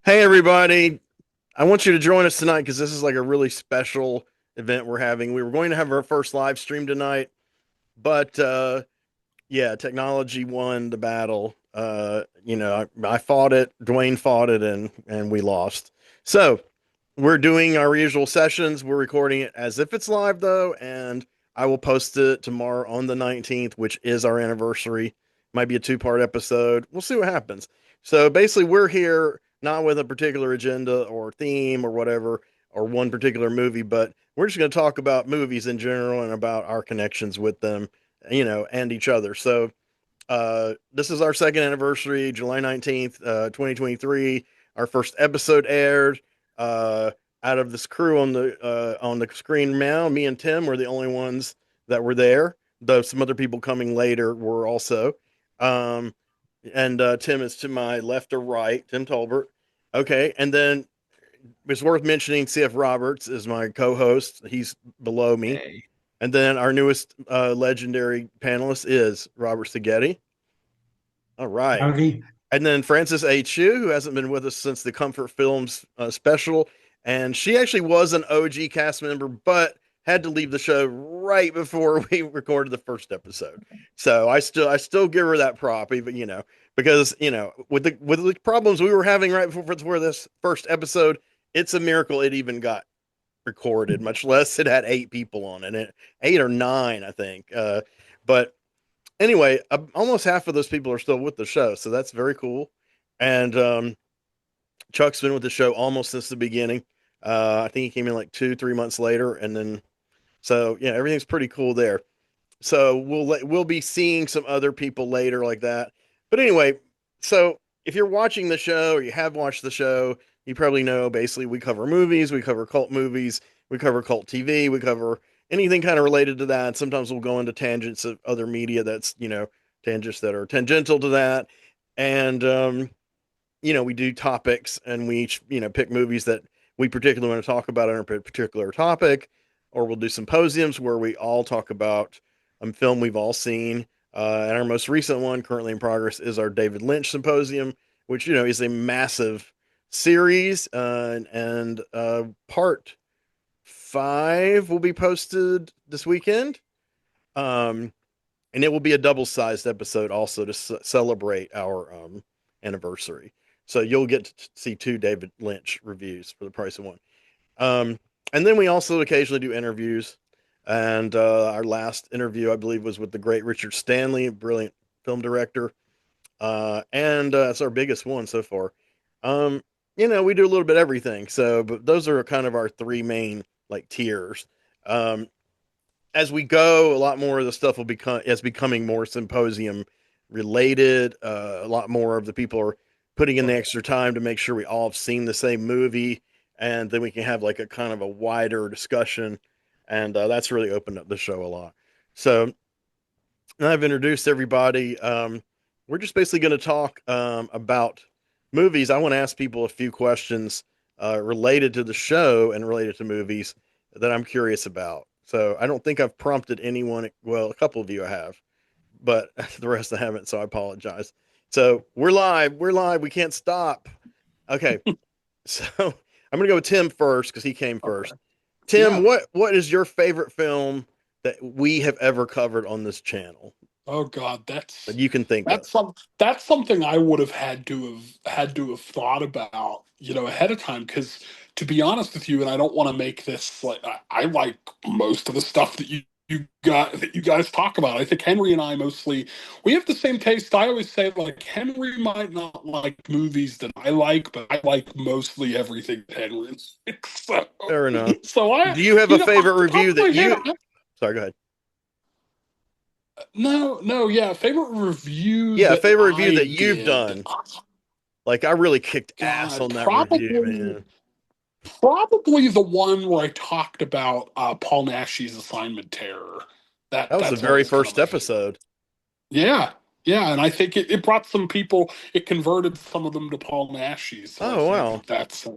Hey everybody, I want you to join us tonight because this is like a really special event we're having. We were going to have our first live stream tonight, but yeah, technology won the battle. I fought it, Dwayne fought it, and we lost. So we're doing our usual sessions. We're recording it as if it's live though, and I will post it tomorrow on the 19th, which is our anniversary. Might be a two-part episode. We'll see what happens. So basically, we're here not with a particular agenda or theme or whatever, or one particular movie, but we're just going to talk about movies in general and about our connections with them, and each other. So this is our second anniversary, July 19th, 2023. Our first episode aired. Uh, Out of this crew on the screen now, me and Tim were the only ones that were there. Though some other people coming later were also. Um, and Tim is to my left or right, Tim Tolbert. Okay, and then it's worth mentioning CF Roberts is my co-host. He's below me. Hey. And then our newest legendary panelist is Robert Sagetti. All right. Howdy. And then Frances A. Chu, who hasn't been with us since the Comfort Films special. And she actually was an OG cast member, but had to leave the show right before we recorded the first episode. So I still give her that prop, even because with the problems we were having right before this first episode, it's a miracle it even got recorded, much less it had eight people on it, eight or nine, I think. But anyway, almost half of those people are still with the show, so that's very cool. And Chuck's been with the show almost since the beginning. I think he came in like 2, 3 months later, and then so yeah, everything's pretty cool there. So we'll be seeing some other people later like that. But anyway, so if you're watching the show or you have watched the show, you probably know basically we cover movies, we cover cult movies, we cover cult TV, we cover anything kind of related to that. Sometimes we'll go into tangents of other media that's, tangents that are tangential to that. And we do topics and we each, pick movies that we particularly want to talk about on a particular topic, or we'll do symposiums where we all talk about film we've all seen. And our most recent one, currently in progress, is our David Lynch symposium, which is a massive series, and part 5 will be posted this weekend. Um, and it will be a double-sized episode also to celebrate our anniversary. So you'll get to see 2 David Lynch reviews for the price of one. Um, and then we also occasionally do interviews. And our last interview, I believe, was with the great Richard Stanley, a brilliant film director. And it's our biggest one so far. We do a little bit of everything. So, but those are kind of our 3 main like tiers. Um, as we go, a lot more of the stuff will becoming more symposium related. A lot more of the people are putting in the extra time to make sure we all have seen the same movie, and then we can have like a kind of a wider discussion, and that's really opened up the show a lot. So now I've introduced everybody. We're just basically going to talk about movies. I want to ask people a few questions related to the show and related to movies that I'm curious about. So I don't think I've prompted anyone. Well, a couple of you I have, but the rest I haven't. So I apologize. So we're live. We're live. We can't stop. Okay. So I'm gonna go with Tim first because he came first. Okay. Tim, Yeah. what is your favorite film that we have ever covered on this channel Oh God, that you can think of? that's something I would have had to have thought about, ahead of time. Because to be honest with you, and I don't want to make this like I like most of the stuff that you guys talk about. I think Henry and I mostly we have the same taste. I always say like Henry might not like movies that I like, but I like mostly everything that Henry likes. So, Fair enough. so I, Do you have a off favorite the top review of my that head, you? Sorry, go ahead. no, no, yeah. Favorite review Yeah, a that favorite review I that you've did. done. Like I really kicked ass God, on that review, man. probably the one where I talked about Paul Naschy's Assignment Terror. That was the That's very always kind of first my favorite. episode. Yeah, yeah, and I think it brought some people. It converted some of them to Paul Naschy. So I Oh think wow, that's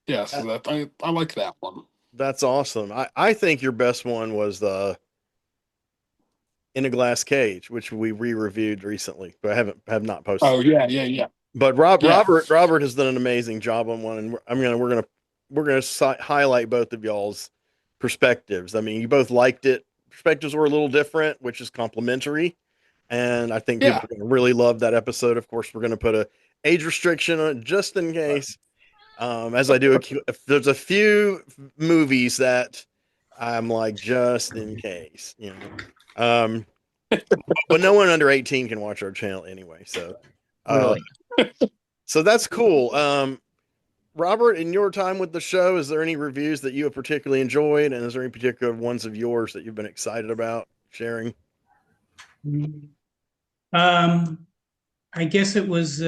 yeah. So that, that I like that one. that's awesome. I think your best one was the In a Glass Cage, which we re-reviewed recently, but I have not posted Oh it. yeah, yeah, yeah. But Yeah, Robert has done an amazing job on one, and we're gonna highlight both of y'all's perspectives. I mean, you both liked it. Perspectives were a little different, which is complimentary, and I think people yeah. are going to really love that episode. Of course, we're going to put a age restriction on it just in case. As I do, if there's a few movies that I'm like just in case, you know. But no one under 18 can watch our channel anyway. Uh, Really. so that's cool. Robert, in your time with the show, is there any reviews that you have particularly enjoyed, and is there any particular ones of yours that you've been excited about sharing? Um, I guess it was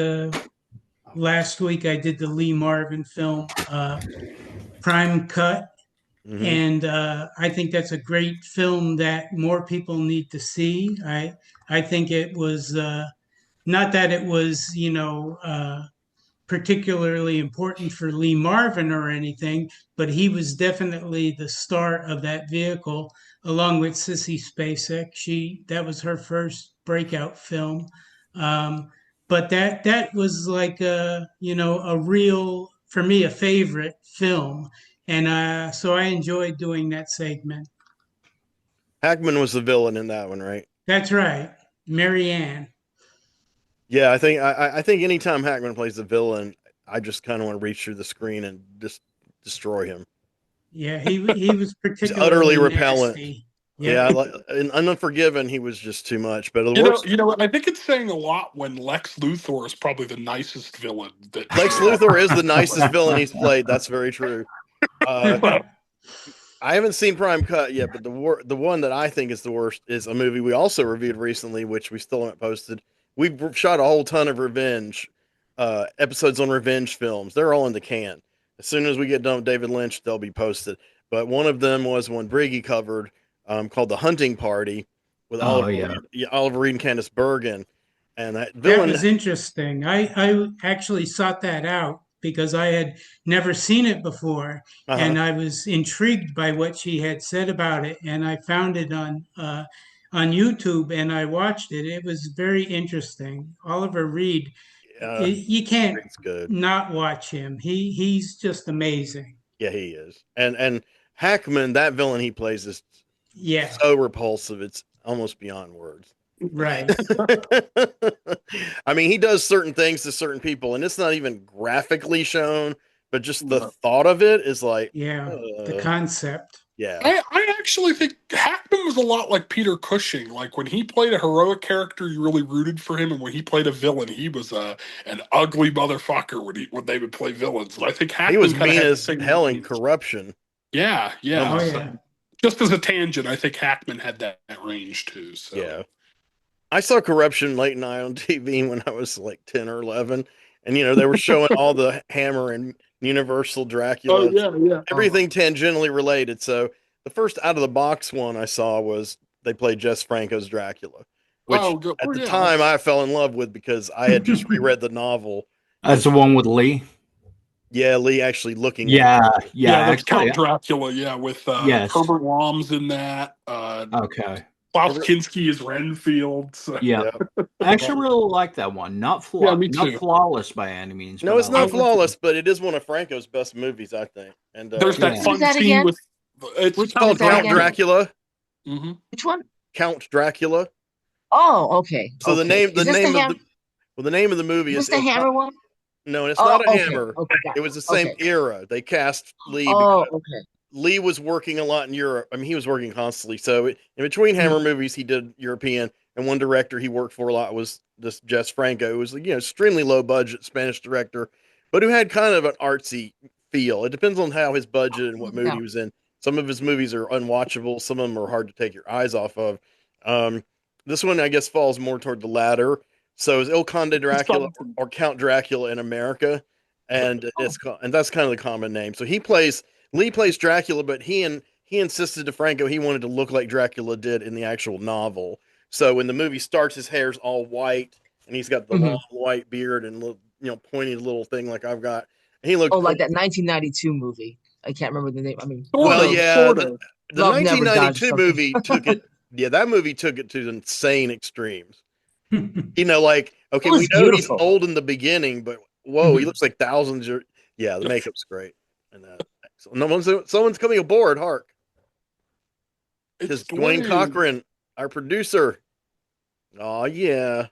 last week I did the Lee Marvin film, Prime Cut. Mm-hmm. And I think that's a great film that more people need to see. I think it was not that it was, particularly important for Lee Marvin or anything, but he was definitely the star of that vehicle, along with Sissy Spacek. That was her first breakout film, but that was like a real, for me, a favorite film, and so I enjoyed doing that segment. Hackman was the villain in that one, right? That's right, Marianne. Yeah, I think anytime Hackman plays the villain, I just kind of want to reach through the screen and just destroy him. Yeah, he was He's utterly particularly repellent. nasty. Yeah, Yep. in Unforgiven, he was just too much. But the You know, worst, you know. I think it's saying a lot when Lex Luthor is probably the nicest villain that. Lex Luthor is the nicest villain he's played. That's very true. Uh, I haven't seen Prime Cut yet, but the one that I think is the worst is a movie we also reviewed recently, which we still haven't posted. We've shot a whole ton of revenge episodes on revenge films. They're all in the can. As soon as we get done with David Lynch, they'll be posted. But one of them was one Briggy covered, called The Hunting Party, with Oh yeah. Oliver Reed and Candice Bergen, and that That villain. was interesting. I actually sought that out because I had never seen it before, Uh-huh. and I was intrigued by what she had said about it. And I found it on YouTube, and I watched it. It was very interesting. Oliver Reed, Uh, you can't it's good. not watch him. He's just amazing. Yeah, he is. And Hackman, that villain he plays is Yeah, so repulsive. It's almost beyond words. right. I mean, he does certain things to certain people, and it's not even graphically shown, but just the thought of it is like, Yeah, the uh, concept. yeah, I actually think Hackman was a lot like Peter Cushing. Like when he played a heroic character, you really rooted for him, and when he played a villain, he was an ugly motherfucker when they would play villains. And I think he Hackman was kind of mean had the as same. hell in Corruption. Yeah, yeah. Oh Almost. yeah. Just as a tangent, I think Hackman had that range too. So Yeah, I saw Corruption late night on TV when I was like 10 or 11, and they were showing all the Hammer and Universal Oh Dracula, yeah, yeah. everything tangentially related. So the first out of the box one I saw was they played Jess Franco's Dracula, which Oh, good. at Oh the yeah. time I fell in love with because I had just reread the novel. That's the one with Lee. Yeah, Lee actually looking like Yeah, yeah. Yeah, that's Actually, Count Dracula. Yeah, with yes. Herbert Lom's in that. Okay. Klaus Kinski is Renfield. So. Yeah. yeah. I actually really like that one. Yeah, me Not too. flawless by any means, No, but it's I not like it. flawless, but it is one of Franco's best movies, I think. And There's that Yeah. fun What is that scene again? with it's Which one called is that Count again? Dracula. Mm-hmm. Which one? Count Dracula. Oh, okay. So the Okay. name Is this the the name of the movie Is is this the Hammer one? no, and it's Oh, not a okay. Hammer. Okay, got It was the same okay. era. They cast Lee Oh, because okay. Lee was working a lot in Europe. I mean, he was working constantly. So in between Hammer movies, he did European, and one director he worked for a lot was this Jess Franco, who was extremely low budget Spanish director, but who had kind of an artsy feel. It depends on how his budget and what mood Yeah. he was in. Some of his movies are unwatchable. Some of them are hard to take your eyes off of. Um, this one, I guess, falls more toward the latter. So is Il Conde Dracula or Count Dracula in America, and and that's kind of the common name. So Lee plays Dracula, but he insisted to Franco he wanted to look like Dracula did in the actual novel. So when the movie starts, his hair's all white and he's got the Mhm. long white beard and pointy little thing like I've got. And he looked Oh, like that 1992 movie. I can't remember the name. I mean, well, Sort of, yeah. sort The, of. the Love Never Dies or 1992 something. movie took it. Yeah, that movie took it to insane extremes. Like, It okay, we was know he's beautiful. old in the beginning, but whoa, he Mhm. looks like thousands. Yeah, the makeup's great. And so someone's coming aboard. Hark, It's tis Dwayne Dwayne. Cochran, our producer. Oh yeah,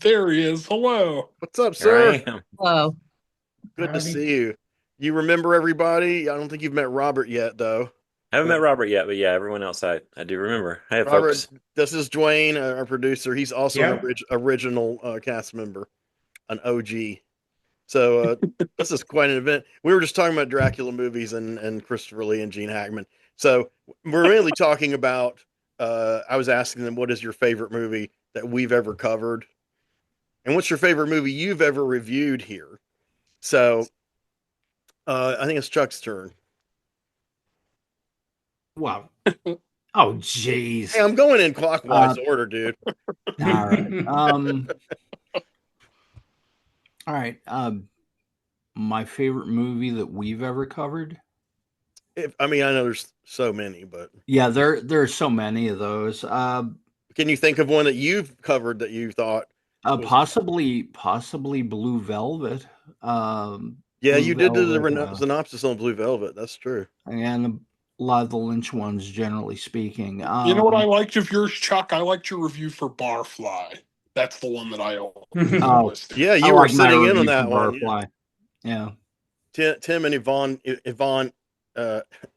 There he is. Hello. what's up, Here I sir? am. Oh, Good to Howdy. see you. You remember everybody? I don't think you've met Robert yet, though. Haven't met But Robert yet, but yeah, everyone else I do remember. Hey, Robert, folks. this is Dwayne, our producer. He's also an Yep. original cast member, an OG. So this is quite an event. We were just talking about Dracula movies and Christopher Lee and Gene Hackman. So we're mainly talking about. I was asking them, what is your favorite movie that we've ever covered, and what's your favorite movie you've ever reviewed here? So I think it's Chuck's turn. Wow. Oh, Hey, jeez. I'm going in clockwise order, dude. All right. All right. My favorite movie that we've ever covered. I mean, I know there's so many, but Yeah, there are so many of those. can you think of one that you've covered that you thought was? Possibly Blue Velvet. Yeah, Blue you did do Velvet, the synopsis on Blue Velvet. That's true. and a lot of the Lynch ones, generally speaking. You know what I liked of yours, Chuck? I liked your review for Barfly. That's the one that I Oh, listed. Yeah, I you were like my sitting in on review for that one. Yeah. Barfly. Yeah. Tim and Yvonne,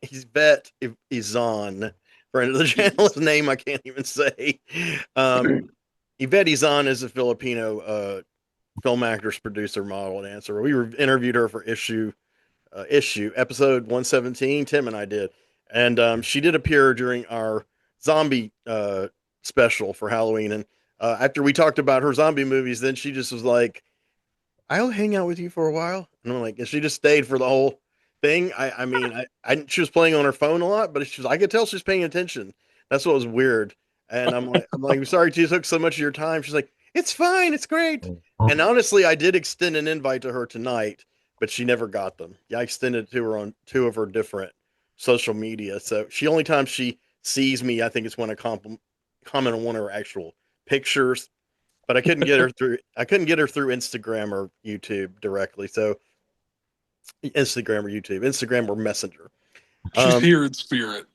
he's Bet Izan, friend of the channel. His name I can't even say. Yvette Izan is a Filipino film actress, producer, model, and dancer. We interviewed her for issue episode 117. Tim and I did, and she did appear during our zombie special for Halloween. And after we talked about her zombie movies, then she just was like, I'll hang out with you for a while. And I'm like, and she just stayed for the whole thing. I mean, she was playing on her phone a lot, but I could tell she's paying attention. That's what was weird. And I'm sorry she took so much of your time. She's like, it's fine, it's great. And honestly, I did extend an invite to her tonight, but she never got them. Yeah, I extended it to her on two of her different social media. So only time she sees me, I think it's when I comment on one of her actual pictures, but I couldn't get her through. I couldn't get her through Instagram or YouTube directly. So Instagram or Messenger. She's Um, here in spirit.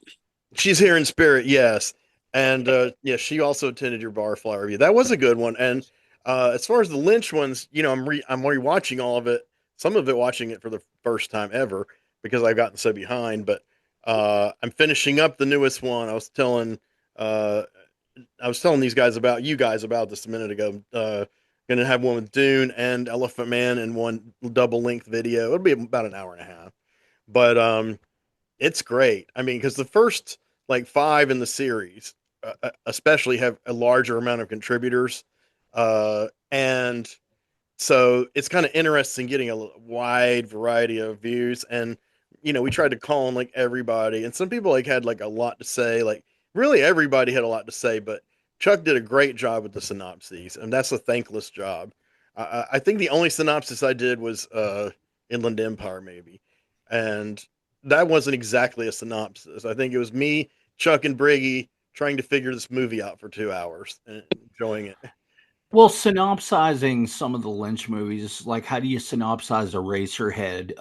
she's here in spirit, yes, and yeah, she also attended your Barfly review. That was a good one. And as far as the Lynch ones, I'm rewatching all of it. Some of it watching it for the first time ever because I've gotten so behind. But I'm finishing up the newest one. Uh, I was telling these guys about this a minute ago. Going to have one with Dune and Elephant Man in one double length video. It'll be about an hour and a half, but it's great. I mean, because the first like five in the series, especially, have a larger amount of contributors, and so it's kind of interesting getting a wide variety of views. And we tried to call on like everybody, and some people like had like a lot to say. Like really, everybody had a lot to say, but Chuck did a great job with the synopses, and that's a thankless job. I think the only synopsis I did was Inland Empire, maybe, and that wasn't exactly a synopsis. I think it was me, Chuck, and Briggy trying to figure this movie out for 2 hours and enjoying it. Well, synopsizing some of the Lynch movies, like how do you synopsize Eraserhead?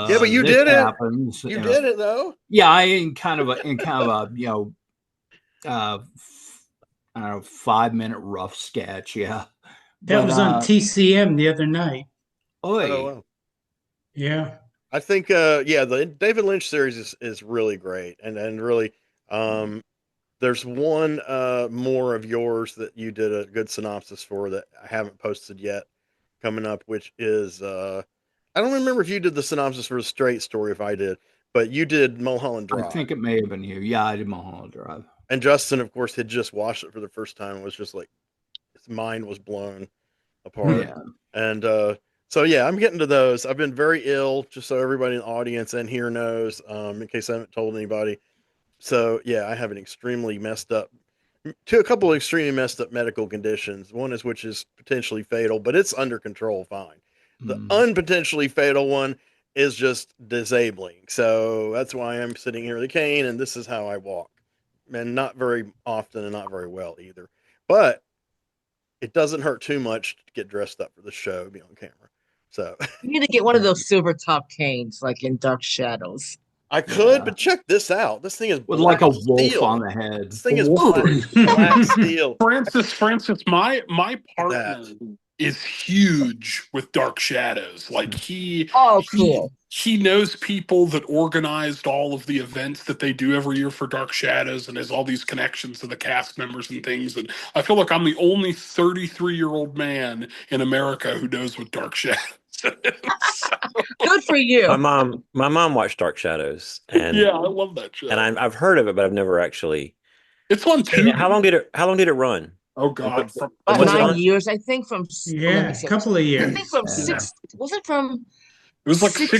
Yeah, but you This did it. happens. You did it though. Yeah, I in kind of a uh, I don't know, 5 minute rough sketch. Yeah, That but was on TCM the other night. Oh oi, wow. Yeah. I think yeah, the David Lynch series is really great, and really there's one more of yours that you did a good synopsis for that I haven't posted yet coming up, which is I don't remember if you did the synopsis for a straight story, if I did, but you did Mulholland I Drive. think it may have been you. Yeah, I did Mulholland Drive. And Justin, of course, had just watched it for the first time and was just like his mind was blown apart. Yeah. And so yeah, I'm getting to those. I've been very ill, just so everybody in the audience and here knows, in case I haven't told anybody. So yeah, I have an extremely messed up, a couple of extremely messed up medical conditions. One is which is potentially fatal, but it's under control fine. The unpotentially fatal one is just disabling. So that's why I'm sitting here with a cane, and this is how I walk, and not very often and not very well either. but it doesn't hurt too much to get dressed up for the show, and be on camera. So You need to get one of those silver top canes, like in Dark Shadows. I could, Yeah. but check this out. This thing is With black like a wolf steel. on the head. This thing is Wolf. black steel. Francis, my partner That. is huge with Dark Shadows. Like Oh, cool. he knows people that organized all of the events that they do every year for Dark Shadows, and has all these connections to the cast members and things. And I feel like I'm the only 33-year-old man in America who knows what Dark Shadows is. Good for you. My mom watched Dark Shadows, and Yeah, I love that show. and I've heard of it, but I've never actually It's on seen it. Tubi. How long did it run? Oh God, What- About was it 9 on? years, I think. Let Yeah, me a see. couple of I years. think from Yeah. was it from it was like April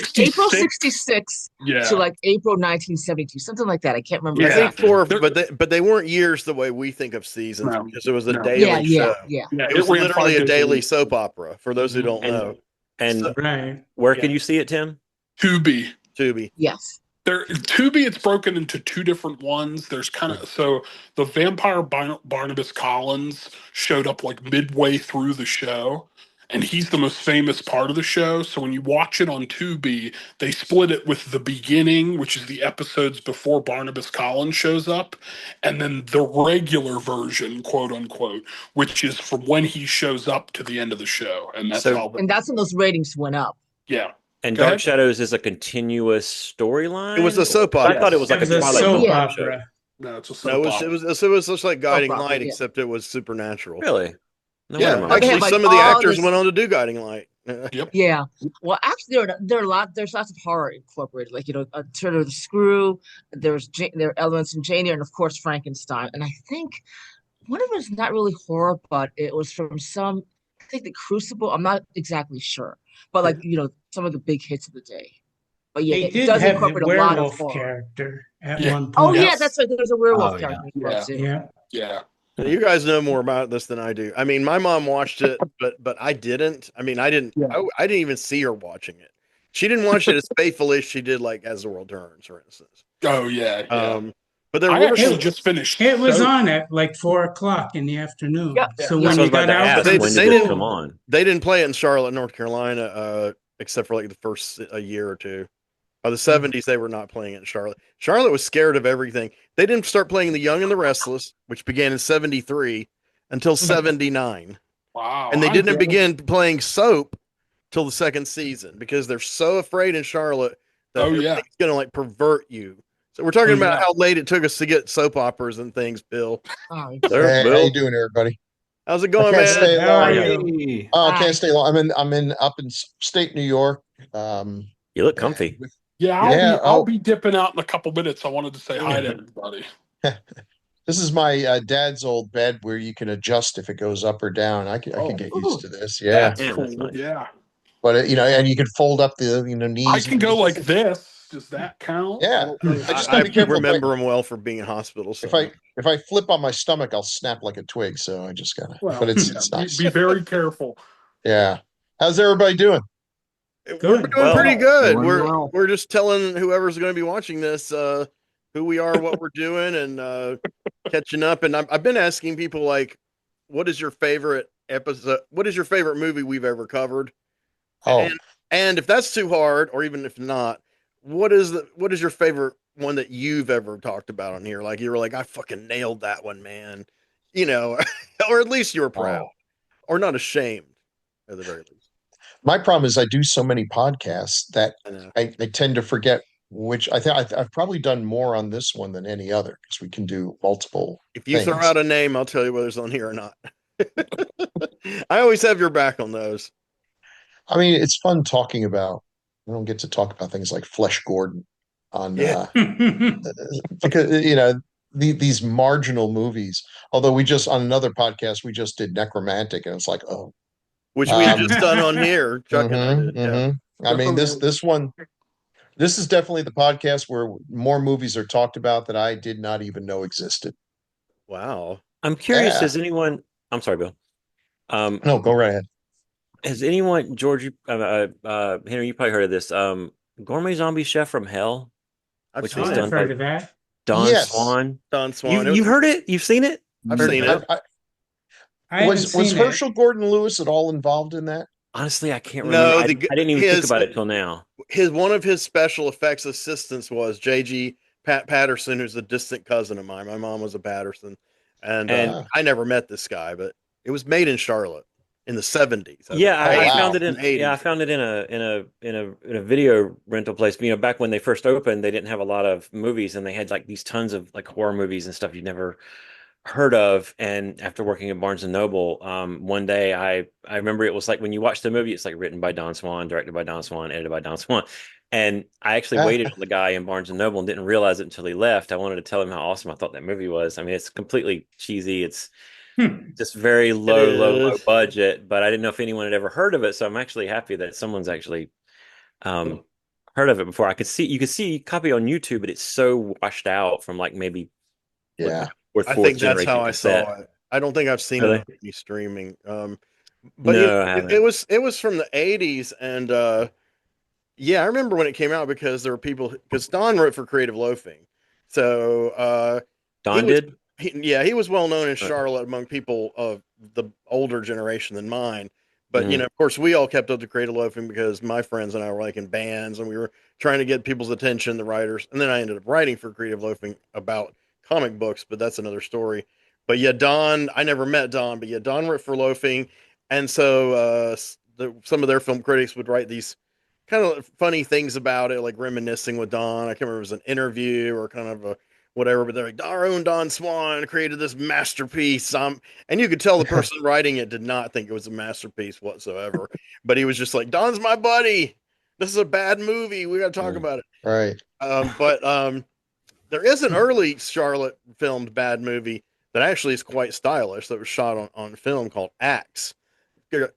66. 66 Yeah, to like April 1972, something like that. I can't remember. I Yeah. think exactly. but they weren't years the way we think of seasons No, because it was a no. daily show. Yeah. Yeah, It was ran literally 5 a days daily week. soap opera. For those who don't know, And Right. where Yeah. can you see it, Tim? Tubi. Tubi. Yes. Tubi, it's broken into 2 different ones. There's kind of so the vampire Barnabas Collins showed up like midway through the show, and he's the most famous part of the show. So when you watch it on Tubi, they split it with the beginning, which is the episodes before Barnabas Collins shows up, and then the regular version, quote unquote, which is from when he shows up to the end of the show, and that's So- how. And that's when those ratings went up. Yeah. And Go Dark ahead. Shadows is a continuous storyline. It was a soap I opera. thought it was It like was a a Twilight soap Zone Yeah. show. opera. No, it's a No, soap it opera. was just like Guiding opera, Light, yeah. except it was supernatural. Really? No Yeah, wonder my They actually, had, like, some of the all actors this- went on to do Guiding Light. Yep. Yeah. Well, actually, there's lots of horror incorporated. Like, Turner the Screw. There are elements in Jane Eyre, and of course Frankenstein. And I think one of them is not really horror, but it was from I think the Crucible. I'm not exactly sure, but like some of the big hits of the day. But yeah, They it did does have the incorporate a lot of werewolf horror. character at Yeah. one Oh point. yeah, that's right. There's a werewolf Oh, yeah. character as well, Yeah. too. Yeah. Yeah. You guys know more about this than I do. I mean, my mom watched it, but I didn't. I mean, I didn't. Yeah. I didn't even see her watching it. She didn't watch it as faithfully as she did, like As the World Turns, for instance. Oh yeah. Yeah. But there I were actually some, just finished. It was Soap. on at like 4 o'clock in the afternoon. Yep. So Yeah. when So I you was about got to out ask, they- from when they did it didn't- come on? they didn't play it in Charlotte, North Carolina, except for like the first a year or two. By the 70s, they were not playing it in Charlotte. Charlotte was scared of everything. They didn't start playing The Young and the Restless, which began in 73, until 79. Wow. And they I'm didn't glad- begin playing Soap till the second season because they're so afraid in Charlotte that Oh, yeah. everything's going to like pervert you. So we're talking Oh, about yeah. how late it took us to get soap operas and things, Bill. Sorry. There, Hey, how Bill. you doing, everybody? How's it going, I man? can't stay How are long. you? Hey. Oh, I Hi. can't stay long. I'm up in state New York. You look comfy. Yeah, Yeah, I'll oh. be dipping out in a couple minutes. I wanted to say hi to everybody. This is my dad's old bed where you can adjust if it goes up or down. I Oh, could get used to this. Yeah, That's Yeah, cool. that's nice. Yeah. but and you can fold up the knees. I can go like this. Does that count? Yeah. I I just I gotta be careful remember him well for being in hospital. So. if I flip on my stomach, I'll snap like a twig. So I just gotta. Well, but it's yeah, nice. be very careful. Yeah. How's everybody doing? We're Good. doing pretty good. Doing We're well. we're just telling whoever's going to be watching this who we are, what we're doing, and catching up. And I've been asking people like, what is your favorite episode? What is your favorite movie we've ever covered? Oh, And if that's too hard, or even if not, what is your favorite one that you've ever talked about on here? Like you were like, I fucking nailed that one, man. Or at least you were proud, or not ashamed, at the very least. my problem is I do so many podcasts that I know. I tend to forget which I think I've probably done more on this one than any other because we can do multiple. If you throw things. out a name, I'll tell you whether it's on here or not. I always have your back on those. I mean, it's fun talking about. I don't get to talk about things like Flesh Gordon on Yeah. because these marginal movies. Although we just on another podcast we just did Necromantic, and it's like, oh, Which we had just done on here. Chuck and I mhm, did. Yeah. mhm. I mean this one. This is definitely the podcast where more movies are talked about that I did not even know existed. Wow. I'm curious. Yeah. Has anyone? I'm sorry, Bill. No, go right ahead. Has anyone, George? Henry, you probably heard of this. Gourmet Zombie Chef from Hell. I've Which seen was it. done I've heard of that. Don Yes. Swan. Don Swan. You've heard it? You've seen it? I've seen it. I haven't Was seen it. Herschel Gordon Lewis at all involved in that? Honestly, I can't remember. No, I didn't even think about it till now. his one of his special effects assistants was J.G. Patterson, who's a distant cousin of mine. My mom was a Patterson, and And Ah, I never met this guy, but it was made in Charlotte in the 70s, I yeah, think. oh I eighties found wow. it in and yeah, I 80s. found it in a video rental place. You know, back when they first opened, they didn't have a lot of movies, and they had like these tons of like horror movies and stuff you'd never heard of. And after working at Barnes and Noble, one day I remember it was like when you watch the movie, it's like written by Don Swan, directed by Don Swan, edited by Don Swan. And I actually Ah, waited on the guy in Barnes and Noble and didn't realize it until he left. I wanted to tell him how awesome I thought that movie was. I mean, it's completely cheesy. It's Hmm. just very It low is. budget, but I didn't know if anyone had ever heard of it. So I'm actually happy that someone's actually um, heard of it before. You could see a copy on YouTube, but it's so washed out from like maybe what yeah. I fourth think that's generation how I cassette. saw it. I don't think I've seen it Really? on any streaming. But No, I it haven't. was from the 80s, and yeah, I remember when it came out because there were people, because Don wrote for Creative Loafing, so he Don was did? yeah, he was well known in Okay. Charlotte among people of the older generation than mine. But Mhm. of course, we all kept up to Creative Loafing because my friends and I were like in bands, and we were trying to get people's attention, the writers, and then I ended up writing for Creative Loafing about comic books, but that's another story. But yeah, Don, I never met Don, but yeah, Don wrote for Loafing, and so some of their film critics would write these kind of funny things about it, like reminiscing with Don. I can't remember if it was an interview or kind of a whatever, but they're like, our own Don Swan created this masterpiece. And you could tell the person writing it did not think it was a masterpiece whatsoever. But he was just like, Don's my buddy. This is a bad movie. We got to talk Mm. about it. Right. But there is an early Charlotte filmed bad movie that actually is quite stylish that was shot on film called Axe,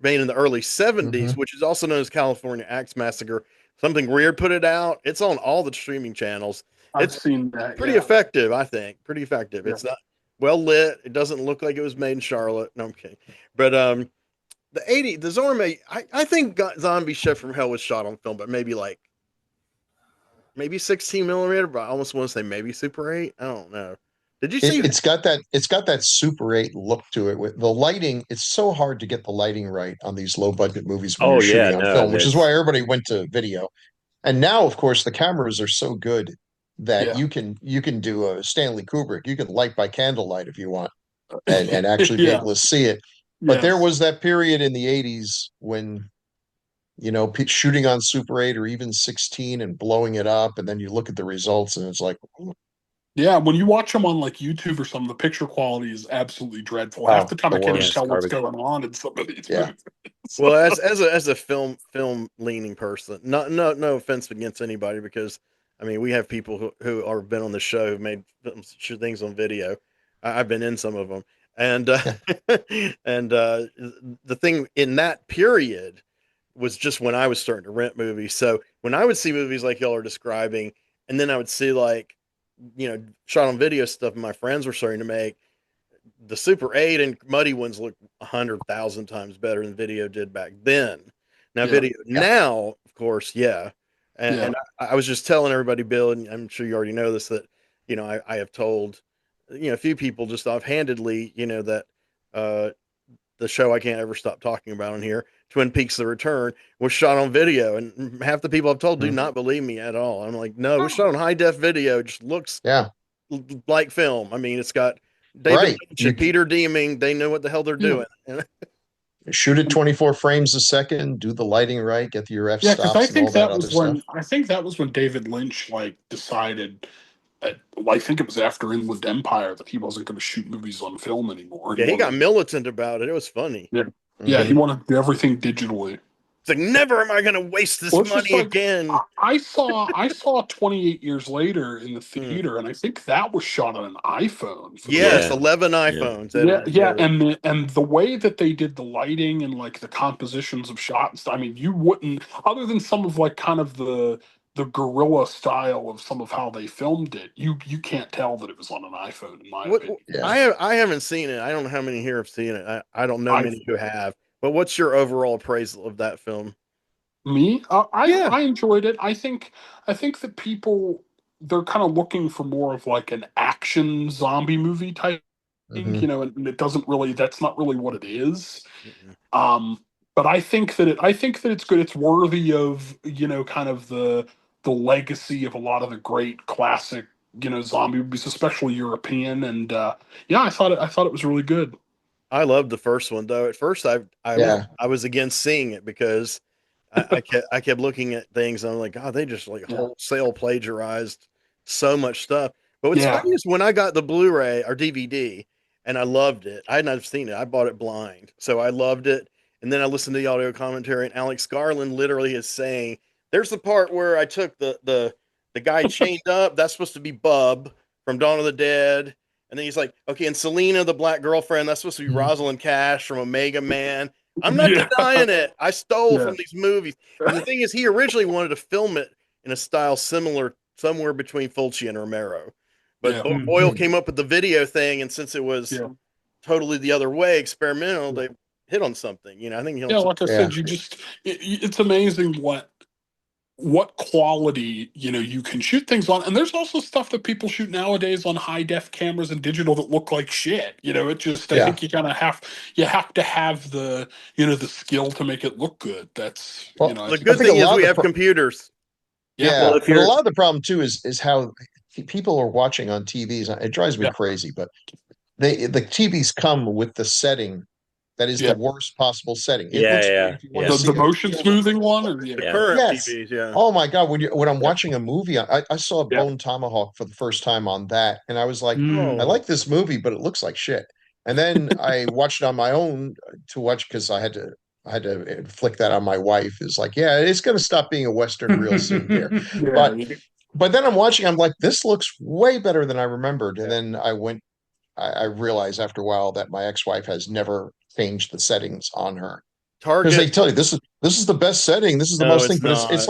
made in the early 70s, Hmm. which is also known as California Axe Massacre. Something weird put it out. It's on all the streaming channels. I've It's seen that. pretty Yeah. effective, I think. Pretty effective. Yeah. It's not well lit. It doesn't look like it was made in Charlotte. No, I'm kidding. But the Zorma, I think Zombie Chef from Hell was shot on film, but maybe 16 millimeter, but I almost want to say maybe Super 8. I don't know. Did you see? It's got that Super 8 look to it with the lighting. It's so hard to get the lighting right on these low budget movies when Oh you're yeah, shooting on no, film, which is why that's everybody went to video. And now, of course, the cameras are so good that Yeah. you can do a Stanley Kubrick. You can light by candlelight if you want and actually be Yeah. able to see it. But there Yes. was that period in the 80s when shooting on Super 8 or even 16 and blowing it up, and then you look at the results and it's like, Yeah. When you watch them on like YouTube or something, the picture quality is absolutely dreadful. Half wow, the time, the I can't yeah, even it's worst. tell what's garbage. going on in some of these Yeah. movies. Well, as a film leaning person, no offense against anybody, because I mean we have people who are been on the show who've made things on video. I've been in some of them, and and the thing in that period was just when I was starting to rent movies. So when I would see movies like y'all are describing, and then I would see like shot on video stuff my friends were starting to make, the Super 8 and Muddy ones look 100,000 times better than video did back then. Now, Yeah. video Yeah. now, of course, yeah. And, Yeah. and I was just telling everybody, Bill, and I'm sure you already know this, that I have told a few people just offhandedly, that uh, the show I can't ever stop talking about on here, Twin Peaks: The Return, was shot on video, and half the people I've told do Mhm. not believe me at all. I'm like, no, it was Oh, shot on high def video. It just looks Yeah. like film. I mean, it's got David Right. Lynch and Peter Deming. They know what the hell they're yeah. doing. Shoot at 24 frames a second, do the lighting right, get your f Yeah, because stops and all that other stuff. I think that was when David Lynch like decided well, I think it was after Inland Empire that he wasn't going to shoot movies on film anymore. Yeah, he got militant about it. It was funny. Yeah, yeah, he Hmm. wanted to do everything digitally. It's like, never am I going to waste this Well, it's just money like again. I saw 28 years later in the Mm. theater, and I think that was shot on an iPhone for the Yes, most Yeah, part. 11 yeah. iPhones Yeah, edited yeah, together. and the way that they did the lighting and like the compositions of shots, I mean, you wouldn't, other than some of like kind of the guerrilla style of some of how they filmed it, you can't tell that it was on an iPhone, in my What opinion. Yeah. I haven't seen it. I don't know how many here have seen it. I don't know I many who have. But what's your overall appraisal of that film? Me, Yeah. I enjoyed it. I think that people they're kind of looking for more of like an action zombie movie type Mhm. and it doesn't really, that's not really what it is. Mm-mm. But I think that it's good. It's worthy of, kind of the legacy of a lot of the great classic, zombie movies, especially European. And yeah, I thought it was really good. I loved the first one though. At first, Yeah. I was against seeing it because I kept looking at things and I'm like, God, they just like Yeah. wholesale plagiarized so much stuff. But what's Yeah. funny is when I got the Blu-ray or DVD and I loved it, I had not seen it. I bought it blind, so I loved it. And then I listened to the audio commentary, and Alex Garland literally is saying, "There's the part where I took the guy chained up. That's supposed to be Bub from Dawn of the Dead." And then he's like, okay, and Selena, the black girlfriend, that's supposed to be Mhm. Rosalind Cash from Omega Man. I'm not Yeah. denying it. I stole Yeah. from these movies. And the thing is, he originally wanted to film it in a style similar, somewhere between Fulci and Romero. But Yeah. Boyle Mhm. came up with the video thing, and since it was Yeah. totally the other way, experimental, Yeah. they hit on something. I think he hit on Yeah, something. like I Yeah. said, it's amazing what quality you can shoot things on. And there's also stuff that people shoot nowadays on high def cameras and digital that look like shit. It just, I Yeah. think you have to have the skill to make it look good. That's Well, I The think I good think a thing is lot of we the have computers. yeah. Well, yeah, if but a you're lot of the problem too is how people are watching on TVs. It drives me Yeah. crazy, but the TVs come with the setting that is the Yeah. worst possible setting. It yeah, looks great yeah, if you want to yeah, The see the motion feel the smoothing one, or The yeah. current yes. TVs, yeah. Oh my God, when I'm yeah. watching a movie, I saw Yeah. Bone Tomahawk for the first time on that, and I was like, I Mm. Oh, like this movie, but it looks like shit. And then I watched it on my own to watch because I had to flick that on my wife. Is like, yeah, it's going to stop being a Western real soon, dear. Yeah. But then I'm watching, I'm like, this looks way better than I remembered. And Yeah. then I realized after a while that my ex-wife has never changed the settings on her because they Target. tell you this is the best setting, this is the No, most thing, it's but it's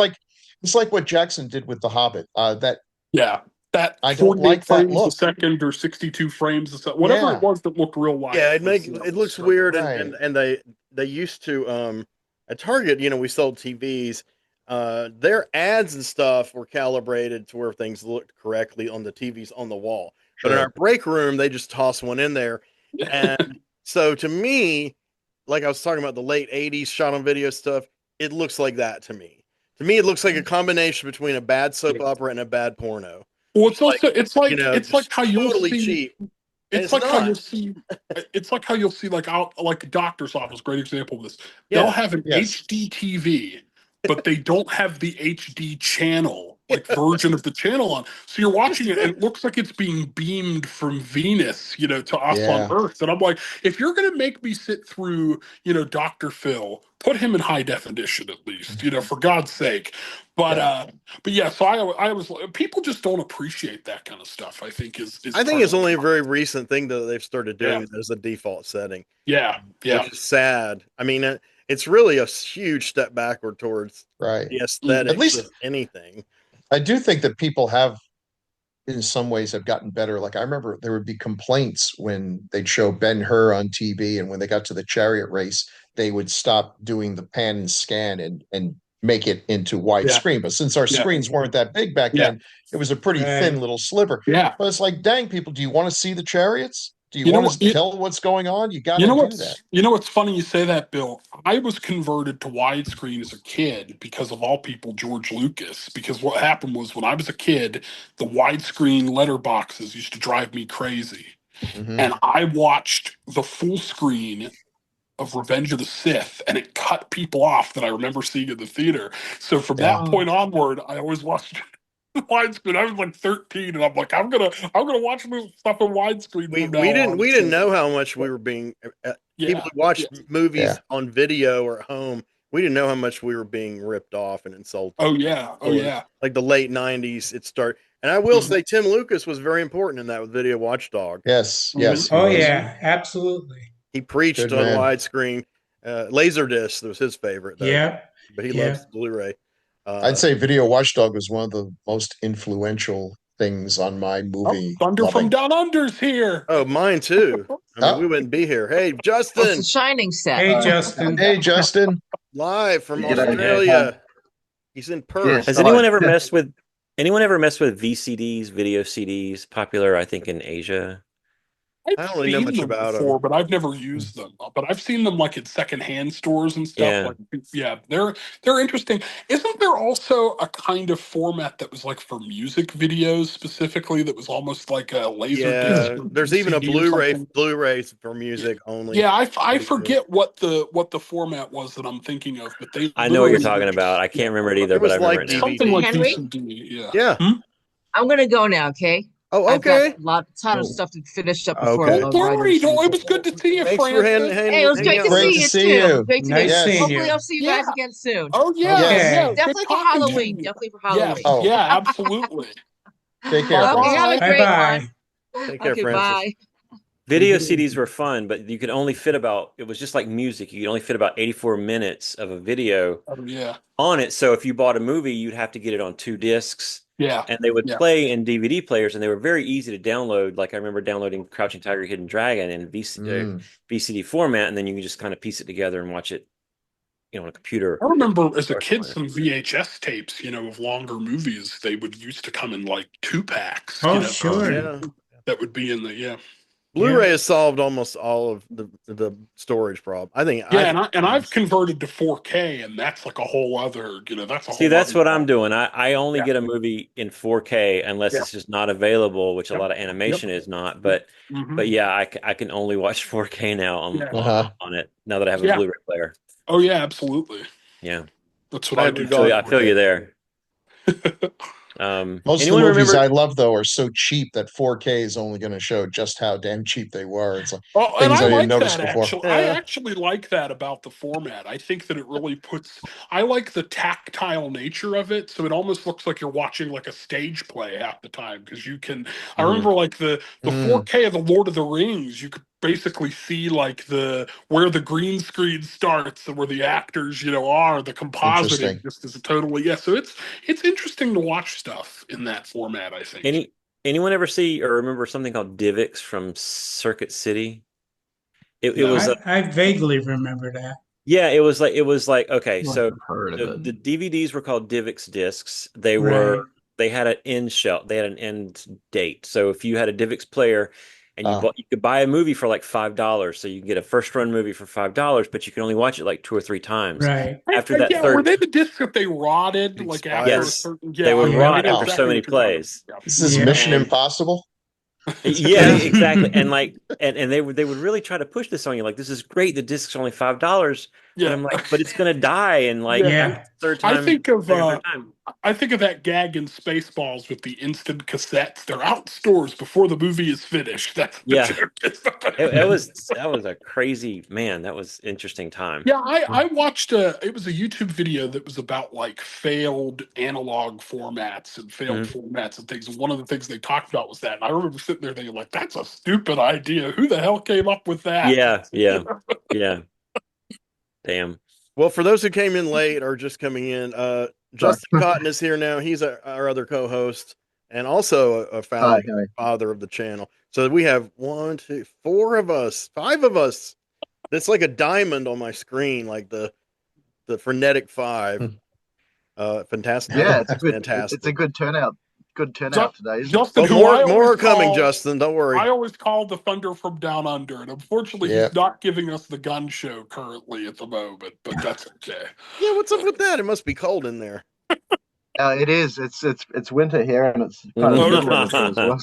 not. like what Jackson did with The Hobbit. That Yeah. That I don't 48 like that frames a look. second or 62 frames a second, whatever it Yeah, was that looked real Yeah, life was, it was looks struggling. weird, right. and they used to at Target, we sold TVs. Their ads and stuff were calibrated to where things looked correctly on the TVs on the wall. But in our Sure. break room, they just toss one in there. And so to me, like I was talking about the late 80s shot on video stuff, it looks like that to me. To me, it looks like a combination between a bad soap opera and a bad porno. Well, it's Just like, also it's like just how you'll totally see cheap. And it's it's like how you'll not. see it's like how you'll see like out like a doctor's office, great example of this. They'll Yeah. have an Yes. HD TV, but they don't have the HD channel, like version of the channel on. So you're watching it and it looks like it's being beamed from Venus, to us on Yeah. Earth. And I'm like, if you're gonna make me sit through, Dr. Phil, put him in high definition at least, for God's sake. But Yeah. but yeah, so I was people just don't appreciate that kind of stuff, I think is I think part of it's the only a problem. very recent thing that they've started Yeah. doing that as a default setting, Yeah. Yeah. which is sad. I mean, it's really a huge step backward towards Right. the Mhm. At aesthetics least of anything. I do think that people have in some ways have gotten better. Like I remember there would be complaints when they'd show Ben-Hur on TV, and when they got to the chariot race, they would stop doing the pan and scan and make it into Yeah. widescreen. But since our Yeah. screens weren't that big back Yeah. then, it was a pretty thin Right. little sliver. Yeah. But it's like, dang, people, do you want to see the chariots? Do you You know want what? to tell what's going on? You got You to know do that. what's funny you say that, Bill. I was converted to widescreen as a kid because of all people George Lucas. Because what happened was when I was a kid, the widescreen letterboxes used to drive me crazy. Hmm. And I watched the full screen of Revenge of the Sith, and it cut people off that I remember seeing in the theater. So from Yeah. that Oh, point onward, I always watched widescreen. I was like 13, and I'm like, I'm gonna watch this stuff in widescreen We from now we didn't on. we didn't So know how much we were being people yeah, who watched yeah. movies Yeah. on video or at home. We didn't know how much we were being ripped off and insulted. Oh yeah, oh So, yeah. like the late '90s, it started. And I will Mhm. say, Tim Lucas was very important in that with Video Watchdog. Yes. Mhm. Yes, he oh was. Mhm. yeah, absolutely. He preached Good on man. widescreen. Laserdisc was his favorite though, Yep. but he loves Yep. Blu-ray. I'd Uh, say Video Watchdog was one of the most influential things on my Oh, movie Thunder from loving. Down Under's here. oh, mine too. I mean, we Oh, wouldn't be here. Hey, Oh, it's the Justin, Shining set. Hey, Justin. hey, Justin. live from G'day. Australia. He's in Perth. Has anyone ever messed with VCDs, video CDs, popular I think in Asia? I I've don't really know seen much them about before, them. but I've never used them. But I've seen them like at secondhand stores and stuff. Yeah. Like, yeah, they're interesting. Isn't there also a kind of format that was like for music videos specifically that was almost like a laser disc Yeah, or there's even a CD or something? Blu-ray for music only. Yeah, I Video. forget what the format was that I'm thinking of, but they I know what you're literally talking would about. just, I yeah, can't remember it either, It but I was remember like it now. something like DVD. Henry, VCD. Yeah. Yeah. I'm gonna go now. Okay, Oh, I've got okay. a ton of Oh, stuff to finish up before Okay. Don't a writer worry. No, shows it up. was good to see you, Thanks for Francis. Hey, it was hanging great out to with Great see to you us. see too. you. Great to meet. Nice Yes. seeing Hopefully, you. I'll see you Yeah. guys again soon. Oh yeah, Yes. yeah. Okay. Good Definitely for talking to Halloween. you. Definitely for Yes, Halloween. Oh, yeah, absolutely. take care, Bye Okay, Francis. have a bye. Bye great bye. one. Take care, Okay, Francis. bye. Video CDs were fun, but you could only fit it was just like music. You could only fit about 84 minutes of a video Oh yeah, on it. So if you bought a movie, you'd have to get it on 2 discs, yeah, and they would yeah. play in DVD players, and they were very easy to download. Like I remember downloading Crouching Tiger, Hidden Dragon in Mm. VCD format, and then you can just kind of piece it together and watch it, on a computer I remember as a or kid somewhere. some VHS tapes, of longer movies. They would used to come in like 2 packs, Oh, Oh sure. yeah. Yeah. that would be in the yeah. Yeah. Blu-ray has solved almost all of the storage problem. I think Yeah, I think and I've converted to 4K, and that's like a whole other, that's a See, whole that's other what I'm ball. doing. I only Yeah, get a movie in 4K unless yeah, it's just not available, which a yep, lot of yep. animation is not. Hmm. But yeah, I can only watch 4K now Yeah, Uh-huh. on it now that I have a yeah. Blu-ray player. Oh yeah, absolutely. Yeah, That's what I I had to do I feel go. you. too. I feel you there. Most of the Anyone movies I remember? love, though, are so cheap that 4K is only going to show just how damn cheap they were. It's like Oh, and things I I didn't like notice that before. actually. I Yeah. actually like that about the format. I think that it really puts. I like the tactile nature of it, so it almost looks like you're watching like a stage play half the time because you can. I Mhm. remember like the Mm, 4K of the Lord of the Rings. You could basically see like the where the green screen starts and where the actors are. The compositing interesting. just is a totally yeah. So it's interesting to watch stuff in that format. I think. Any anyone ever see or remember something called Divx from Circuit City? It No. was I vaguely remember that. Yeah, it was like okay, like so I've heard of the it. DVDs were called DivX discs. Right. They had an end shelf, they had an end date. So if you had a DivX player and Uh, you could buy a movie for like $5, so you can get a first run movie for $5, but you can only watch it like 2 or 3 times. Right. After that Yeah, were third, they the discs that they rotted like after a Expired. yes, certain? they Yeah, would okay, I Yeah. rot know after so exactly many what you're talking plays. this is Yeah. Mission And Impossible. yeah, about. exactly. And like and they would really try to push this on you, like this is great. The disc's only $5, but Yeah, I'm like, but it's gonna die in like yeah. Yeah. third I time, think of second, third time. I think of that gag in Spaceballs with the instant cassettes. They're out in stores before the movie is finished. That's the Yeah. joke. That was a crazy man. That was interesting time. Yeah, I watched it was a YouTube video that was about like failed analog formats and failed Mhm. formats and things. And one of the things they talked about was that. And I remember sitting there thinking, like, that's a stupid idea. Who the hell came up with that? Yeah, yeah, yeah. Damn. Well, for those who came in late or just coming in, Sorry. Justin Cotton is here now. He's our other co-host and also a Hi, founding hi. father of the channel. So we have 1, 2, 4 of us, 5 of us. That's like a diamond on my screen, like the frenetic 5. Fantastic. I Yeah, think it's a that's good it's a fantastic. good turnout. Good Ju- turnout today, isn't it? Justin, Well, who I more always are coming, call Justin. Don't worry. I always call the Thunder from Down Under, and unfortunately, Yeah. he's not giving us the gun show currently at the moment. But that's okay. Yeah, what's up with that? It must be cold in there. It is. It's winter here, and it's kind of Okay. middle of winter as well.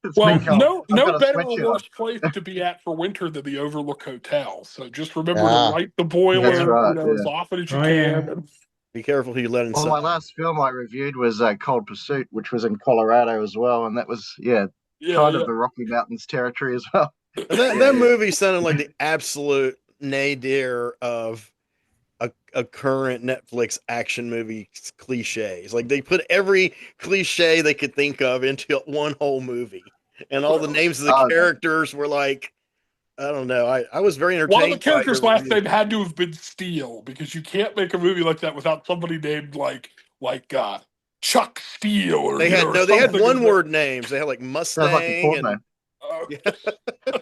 So it's Well, been cold. I've no got a better or sweatshirt on. worse place to be at for winter than the Overlook Hotel. So just remember to Ah, light the That's boiler, right. as Yeah. often as you Oh, yeah. can. Be careful who you let Well, inside. my last film I reviewed was Cold Pursuit, which was in Colorado as well, and that was Yeah, kind of yeah. the Rocky Mountains territory as well. And that Yeah, that yeah. movie sounded like the absolute nadir of a current Netflix action movie cliches. Like they put every cliche they could think of into one whole movie, and all the names of the Uh, characters were like, I don't know. I was very One of the entertained by your characters' last review. name had to have been Steele because you can't make a movie like that without somebody named like Chuck Steele or They had or no, they had something. one word names. They had like sounds like a Mustang porno.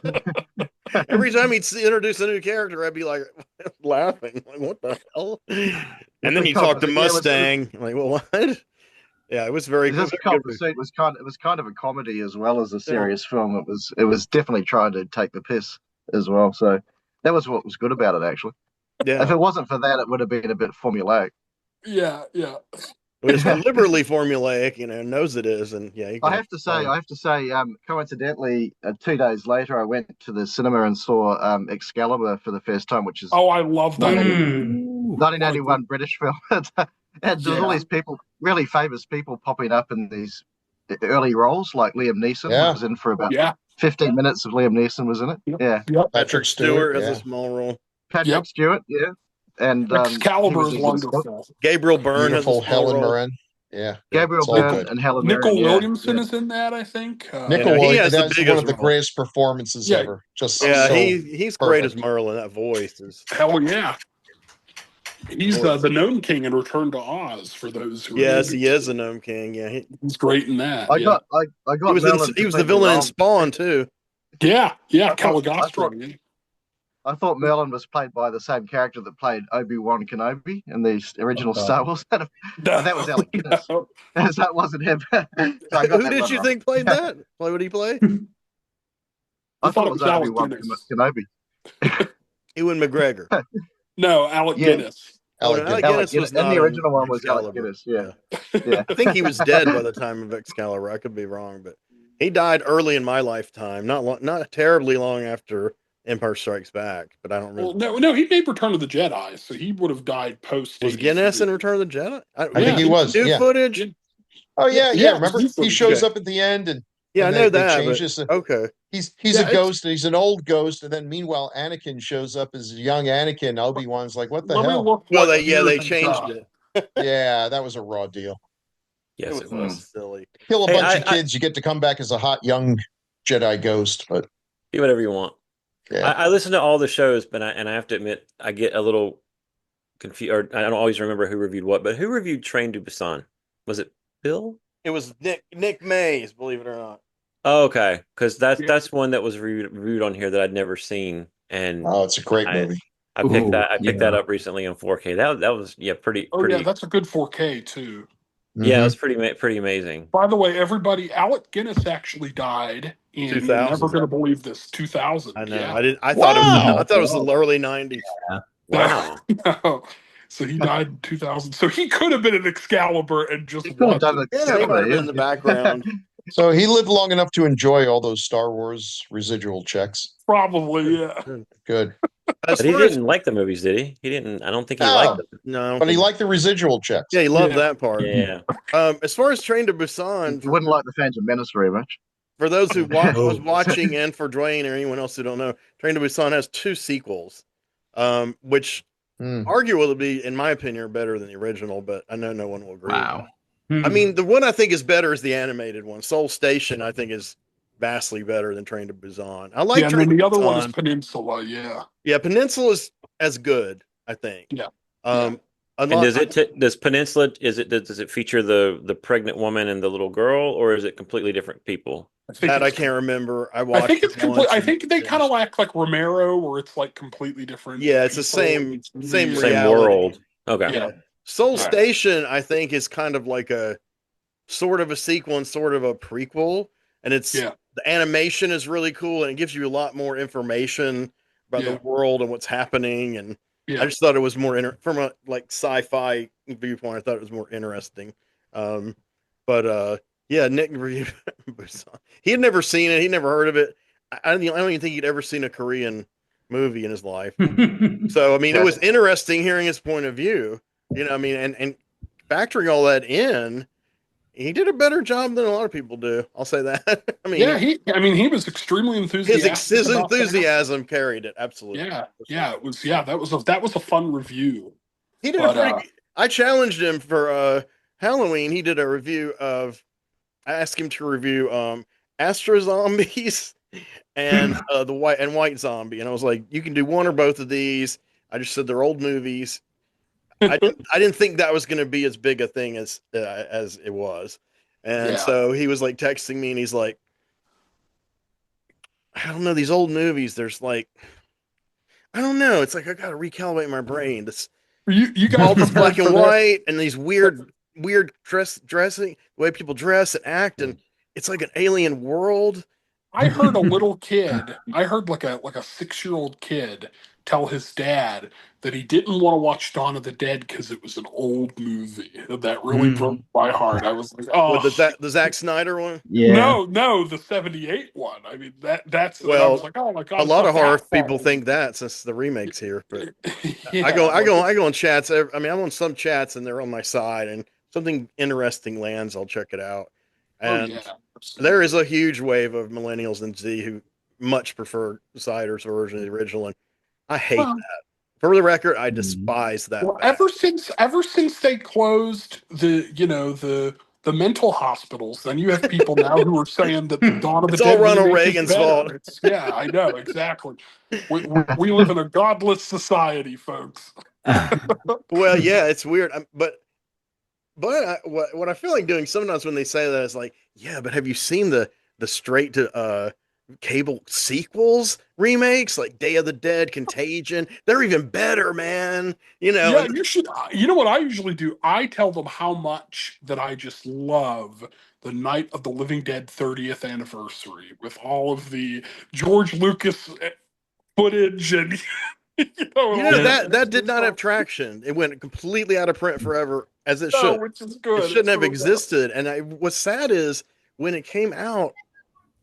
and every time he'd introduce a new character, I'd be like laughing, like what the hell? And then With you Cold talk to Pursuit, yeah, Mustang, I'm like, well, what? Yeah, it was very, This very Cop good. Pursuit was kind of a comedy as well as a serious film. It was definitely trying to take the piss as well. So that was what was good about it, actually. If Yeah, it wasn't for that, it would have been a bit formulaic. Yeah. it's deliberately formulaic, knows it is, and yeah, you can I have to say, coincidentally, 2 days later, I went to the cinema and saw Excalibur for the first time, which is Oh, I love that. 1981 British film. And there was all Yeah. these people, really famous people, popping up in these early roles, like Liam Neeson Yeah. was in for about Yeah. 15 minutes of Liam Neeson was in it. Yep. Yeah. Yep. Patrick Stewart has a small role. Patrick Yep. Stewart, yeah. And he Excalibur was is in this wonderful. Gabriel Byrne has a Beautiful small Helen role. Mirren. Yeah. Gabriel It's all Byrne good. and Helen Nicole Mirren. Williamson Yeah. is in that, I think. Nickel, he has the that's one biggest of the role. greatest performances Yeah. ever. Just Yeah, so he's great as perfect. Merlin. That voice is. Hell yeah. He's the Gnome King in Return to Oz, for those who Yes, are he is a Gnome King. Yeah, he's great in that. I Yeah. got Merlin he was the completely villain in wrong. Spawn too. Yeah. I thought- Caligostro. I thought Merlin was played by the same character that played Obi-Wan Kenobi in the original Star Wars. No, that was Alec Guinness. no. That wasn't him. So I got Who that did one you wrong. think played that? Why would he play? I thought it was Alec Obi-Wan Guinness. Kenobi. Ewan McGregor. No, Alec Yeah. Guinness. Alec Alec Guinness. Guinness was In the not original one in was Alec Excalibur. Guinness. Yeah. I think he was dead by the time of Excalibur. I could be wrong, but he died early in my lifetime. Not terribly long after Empire Strikes Back, but I don't Well, remember. no, he made Return of the Jedi, so he would have died post. Was Guinness in Return of the Jedi? I think he was. New Yeah. footage. Oh yeah. Yeah, Remember, he's he the- shows okay. up at the end, and Yeah, and I know they that. change But, this. okay. He's Yeah, a ghost, and he's an old ghost, and then meanwhile Anakin shows up as young Anakin. Obi-Wan's like, "What the Let me hell?" look. Well, what they year he changed died. it. Yeah, that was a raw deal. Yes, it was silly. Kill a Hey, bunch of kids, you get to come back as a hot young Jedi ghost. But do whatever you want. yeah, I listen to all the shows, but I have to admit I get a little confused, or I don't always remember who reviewed what. But who reviewed Train to Busan? Was it Bill? It was Nick Mays, believe it or not. Oh, okay, because that's one that was reviewed on here that I'd never seen, and oh, it's a great movie. I picked Ooh, I picked that up recently in 4K. That was pretty. Oh yeah, that's a good 4K too. Yeah, it Mhm. was pretty amazing. By the way, everybody, Alec Guinness actually died in. You're 2000. never going to believe this. 2000. I know. Yeah. I didn't. I Wow. thought it was the early '90s. Wow. No. So he died in 2000. So he could have been an Excalibur and just He could have watched done it. it. Yeah, he might have been in the background. So he lived long enough to enjoy all those Star Wars residual checks. Probably, yeah. Good, As But he far as- didn't like the movies, did he? He didn't. I don't think he No. liked them. No, I don't but he think- liked the residual checks. Yeah, he loved Yeah. that part. Yeah. As far as Train to Busan, You wouldn't like the Phantom Menace very much. for those who was Oh. watching, and for Dwayne or anyone else who don't know, Train to Busan has 2 sequels, which Hmm. arguably, in my opinion, are better than the original. But I know no one will agree. Wow. I mean, the one I think is better is the animated one. Seoul Station, I think, is vastly better than Train to Busan. I like Yeah, and Train then to the other one Busan. is Peninsula, yeah. Yeah, Peninsula is as good, I think. Yeah. And Unless, does Peninsula does it feature the pregnant woman and the little girl, or is it completely different people? that I it's- can't remember. I I watched. think it's it complete. once I and think they kind of finished. act like Romero, where it's like completely different. Yeah, it's the people. same Same reality. world. Okay. Yeah. Soul Right. Station, I think, is kind of like a sort of a sequel and sort of a prequel, and it's Yeah. the animation is really cool and it gives you a lot more information about Yeah. the world and what's happening. And Yeah. I just thought it was more from a like sci-fi viewpoint. I thought it was more interesting. But yeah, Nick reviewed Busan. He had never seen it. He never heard of it. I don't even think he'd ever seen a Korean movie in his life. So I mean, it was interesting hearing his point of view. I mean, and factoring all that in, he did a better job than a lot of people do. I'll say that. I mean, Yeah, he was extremely enthusiastic. his about that. enthusiasm carried it absolutely. Yeah, it was. Yeah, that was a fun review. He did But, a pretty. I challenged him for Halloween. He did a review of. I asked him to review Astro Zombies and the White Zombie, and I was like, you can do one or both of these. I just said they're old movies. I didn't think that was going to be as big a thing as it was, and so he was like texting me, and he's like, I don't know, these old movies. There's like, I don't know. It's like I got to recalibrate my brain. This You guys all this prepared black and for this? white and these weird weird dressing, the way people dress and act, and it's like an alien world. I heard a little kid, I heard like a 6-year-old kid tell his dad that he didn't want to watch Dawn of the Dead because it was an old movie. That really broke my heart. I was like, With oh, the Zack Snyder one. Yeah. no, the '78 one. I mean that's and I was Well, like, oh my a god, it's lot not of horror that people bad. think that since the remakes here, but Yeah, I go on chats. I mean, I'm on some chats and they're on my side, and something interesting lands, I'll check it out. oh And yeah, there absolutely. is a huge wave of millennials and Z who much prefer Cider's version of the original, and I hate Well, that. For the record, I Mhm. despise that well, bad. ever since they closed the mental hospitals, then you have people now who are saying that the Dawn of the It's all Dead Ronald remake is Reagan's fault. better. It's yeah, I know exactly. We live in a godless society, folks. Well, yeah, it's weird, but what I feel like doing sometimes when they say that is like, yeah, but have you seen the straight to cable sequels remakes like Day of the Dead, Contagion? They're even better, man. You know, Yeah, and you should. You know what I usually do? I tell them how much that I just love the Night of the Living Dead 30th anniversary with all of the George Lucas footage and and all the that extra did not have stuff. traction. It went completely out of print forever, as it No, should. which is It good. shouldn't It's have really good. existed. And what's sad is when it came out,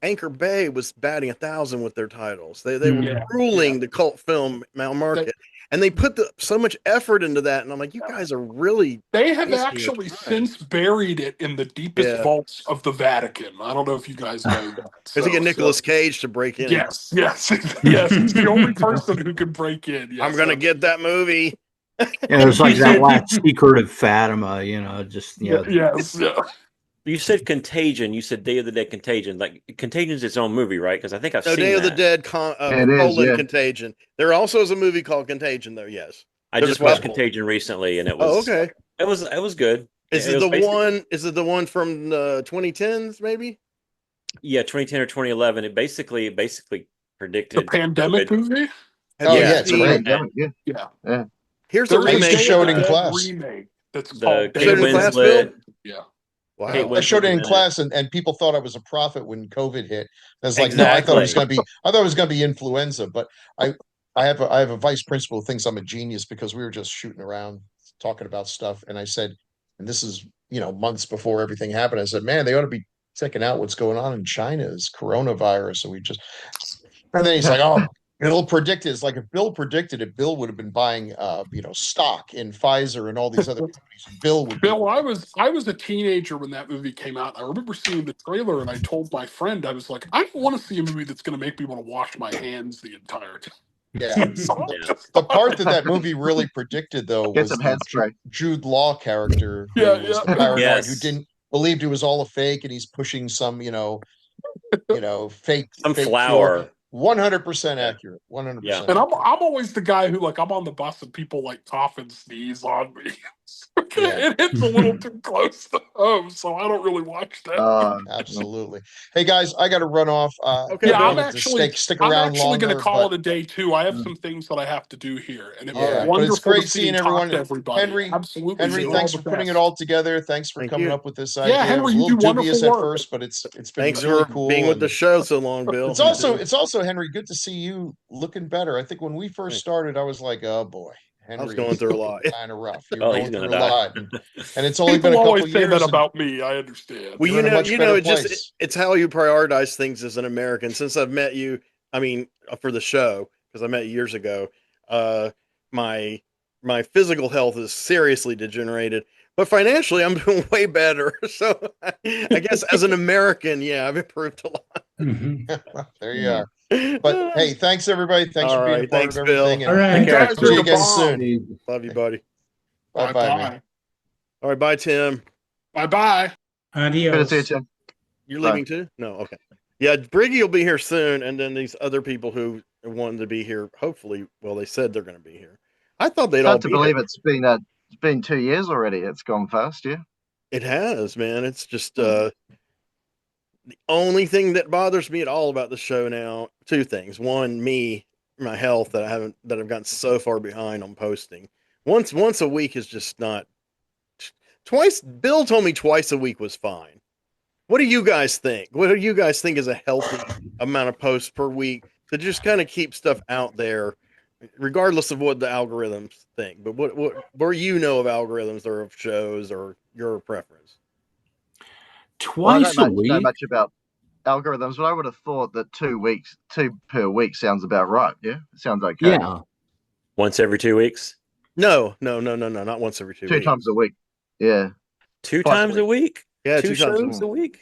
Anchor Bay was batting 1,000 with their titles. They were Yeah, yeah. ruling the cult film They, market, and they put so much effort into that. And I'm like, you yeah. guys are really They have wasting your actually time. since buried it in the deepest Yeah, vaults of the Vatican. I don't know if you guys know that. because to get So Nicolas Cage to break in, yes, yes, yes. He's the only person who can break in. I'm Yes, gonna get that movie. Yeah, it's like he's that in. last secret of Fatima, just Yes, yeah. You said Contagion. You said Day of the Dead Contagion. Like Contagion's its own movie, right? Because I think I've No, seen Day of the that. Dead, It is, colon yeah. Contagion. There also is a movie called Contagion, though. Yes, I there's a just watched couple. Contagion recently, and Oh, okay. it was good. Is It it was the basically one? Is it the one from the 2010s? Maybe. yeah, 2010 or 2011. It basically The predicted pandemic COVID. movie. Have Oh you yeah, Yeah, it's The great. seen? and pandemic, yeah. Yeah, Yeah. Here's a there's I a used to remake. Day show of it the in Dead class. remake that's the called You Day Kate showed of it in the Dead. class, Bill? Winslet. Yeah. Kate Wow. I showed Winslet it was in in it. class, and people thought I was a prophet when COVID hit. I was like, no, Exactly. I thought it was going to be influenza. But I I have a vice principal who thinks I'm a genius because we were just shooting around talking about stuff, and I said, and this is months before everything happened. I said, man, they ought to be checking out what's going on in China is coronavirus, and we just. And then he's like, oh. Bill predicted. It's like if Bill predicted it, Bill would have been buying, stock in Pfizer and all these other companies. And Bill would be Bill, I was a teenager when that movie came out. I remember seeing the trailer, and I told my friend, I was like, I don't want to see a movie that's going to make me want to wash my hands the entire Yeah. time. So I Yeah. just The thought, part that movie really predicted, though, Get was some the head spray. Jude Law character who yeah, was the yeah, paranoid who Yes. didn't believed it was all a fake, and he's pushing some, Some fake cure. flower. 100% Yeah. accurate. 100% Yeah. and accurate. I'm always the guy who like I'm on the bus and people like cough and sneeze on me. Yeah. It hits a little too close to home, so I don't really watch that. Absolutely. Hey guys, I got to run off. Okay, Yeah, I I'm Bill. wanted to actually stick I'm around actually going to longer, call but it a day too. I have some things that I have to do here, and it was All yeah, right. but it's wonderful to great see seeing and talk everyone. to everybody. Absolutely, Henry, you're all thanks the for putting it best. all together. Thanks for Thank coming you. up with this Yeah, idea. It Henry, was a you little do dubious wonderful at work. first, but it's been Thanks really for being cool. with the And show so long, Bill. You too. it's also Henry, good to see you looking better. I think when we first Thanks. started, I was like, oh boy, I was Henry going is through a looking lot. kind of rough. You're Oh, he's going gonna through a die. lot, and it's only been People a couple always say that years, and about me. I understand. Well, you're in a much better it just place. it's how you prioritize things as an American. Since I've met you, I mean, for the show, because I met you years ago, uh, my my physical health is seriously degenerated, but financially, I'm doing way better. So I guess as an American, yeah, I've improved a lot. There you are. But hey, thanks everybody. Thanks All for being a right, part of thanks, Bill. everything, All and You right. care. guys see are you the again bomb. soon. Love you, buddy. Bye Bye bye, man. bye. All right, bye, Tim. Bye bye. Good to see you, Adios. Tim. You're Bye. leaving too? No, okay. Yeah, Briggy will be here soon, and then these other people who wanted to be here, hopefully, well, they said they're going to be here. I thought they'd It's all hard to be here. believe it's been 2 years already. It's gone fast, yeah. It has, man. It's just the only thing that bothers me at all about the show now. Two things: one, me, my health that I've gotten so far behind on posting. Once a week is just not twice. Bill told me twice a week was fine. What do you guys think? What do you guys think is a healthy amount of posts per week to just kind of keep stuff out there, regardless of what the algorithms think? But what you know of algorithms or of shows or your preference? Well, I don't Twice a know week? much about algorithms, but I would have thought that 2 weeks, two per week sounds about right. Yeah, it sounds okay. Yeah. Once every 2 weeks, No, no, no, no, no, not once every two Two weeks. times a week. Yeah, two twice a times a week. week, Yeah, two 2 times a week. shows Mm. a week.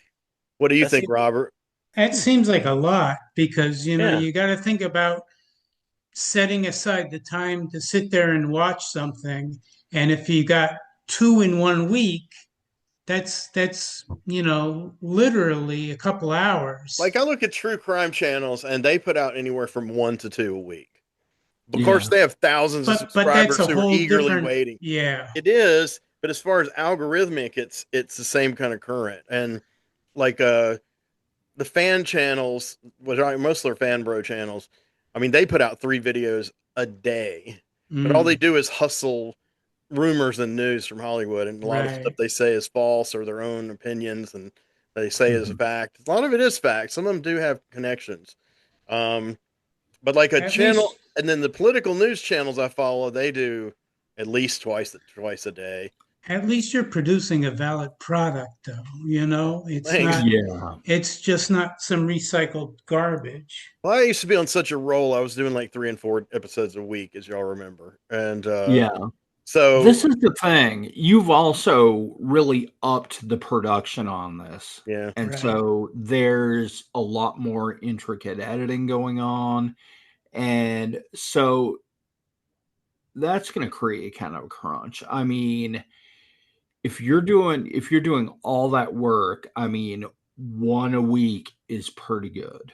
What do you That's think, Robert? That seems like a lot because, yeah. you got to think about setting aside the time to sit there and watch something. And if you got two in 1 week, that's literally a couple hours. Like I look at true crime channels and they put out anywhere from 1 to 2 a week. Of course, Yeah. they have thousands of But that's subscribers a who are whole eagerly different, waiting. yeah, It is, but as far as algorithmic, it's the same kind of current. And like the fan channels, which are most of their fan bro channels, I mean, they put out 3 videos a day, but all they mm, do is hustle rumors and news from Hollywood, and a lot of stuff right. they say is false or their own opinions, and they say is a Mhm. fact. A lot of it is fact. Some of them do have connections. Um, but like a At channel, least and then the political news channels I follow, they do at least twice a day. at least you're producing a valid product though, Oh, it's thanks. not Yeah. it's just not some recycled garbage. Well, I used to be on such a roll. I was doing like 3 and 4 episodes a week, as y'all remember, and Yeah. so This is the thing. You've also really upped the production on this. yeah. And Right. so there's a lot more intricate editing going on. And so that's going to create kind of a crunch. I mean, if you're doing all that work, I mean, one a week is pretty good.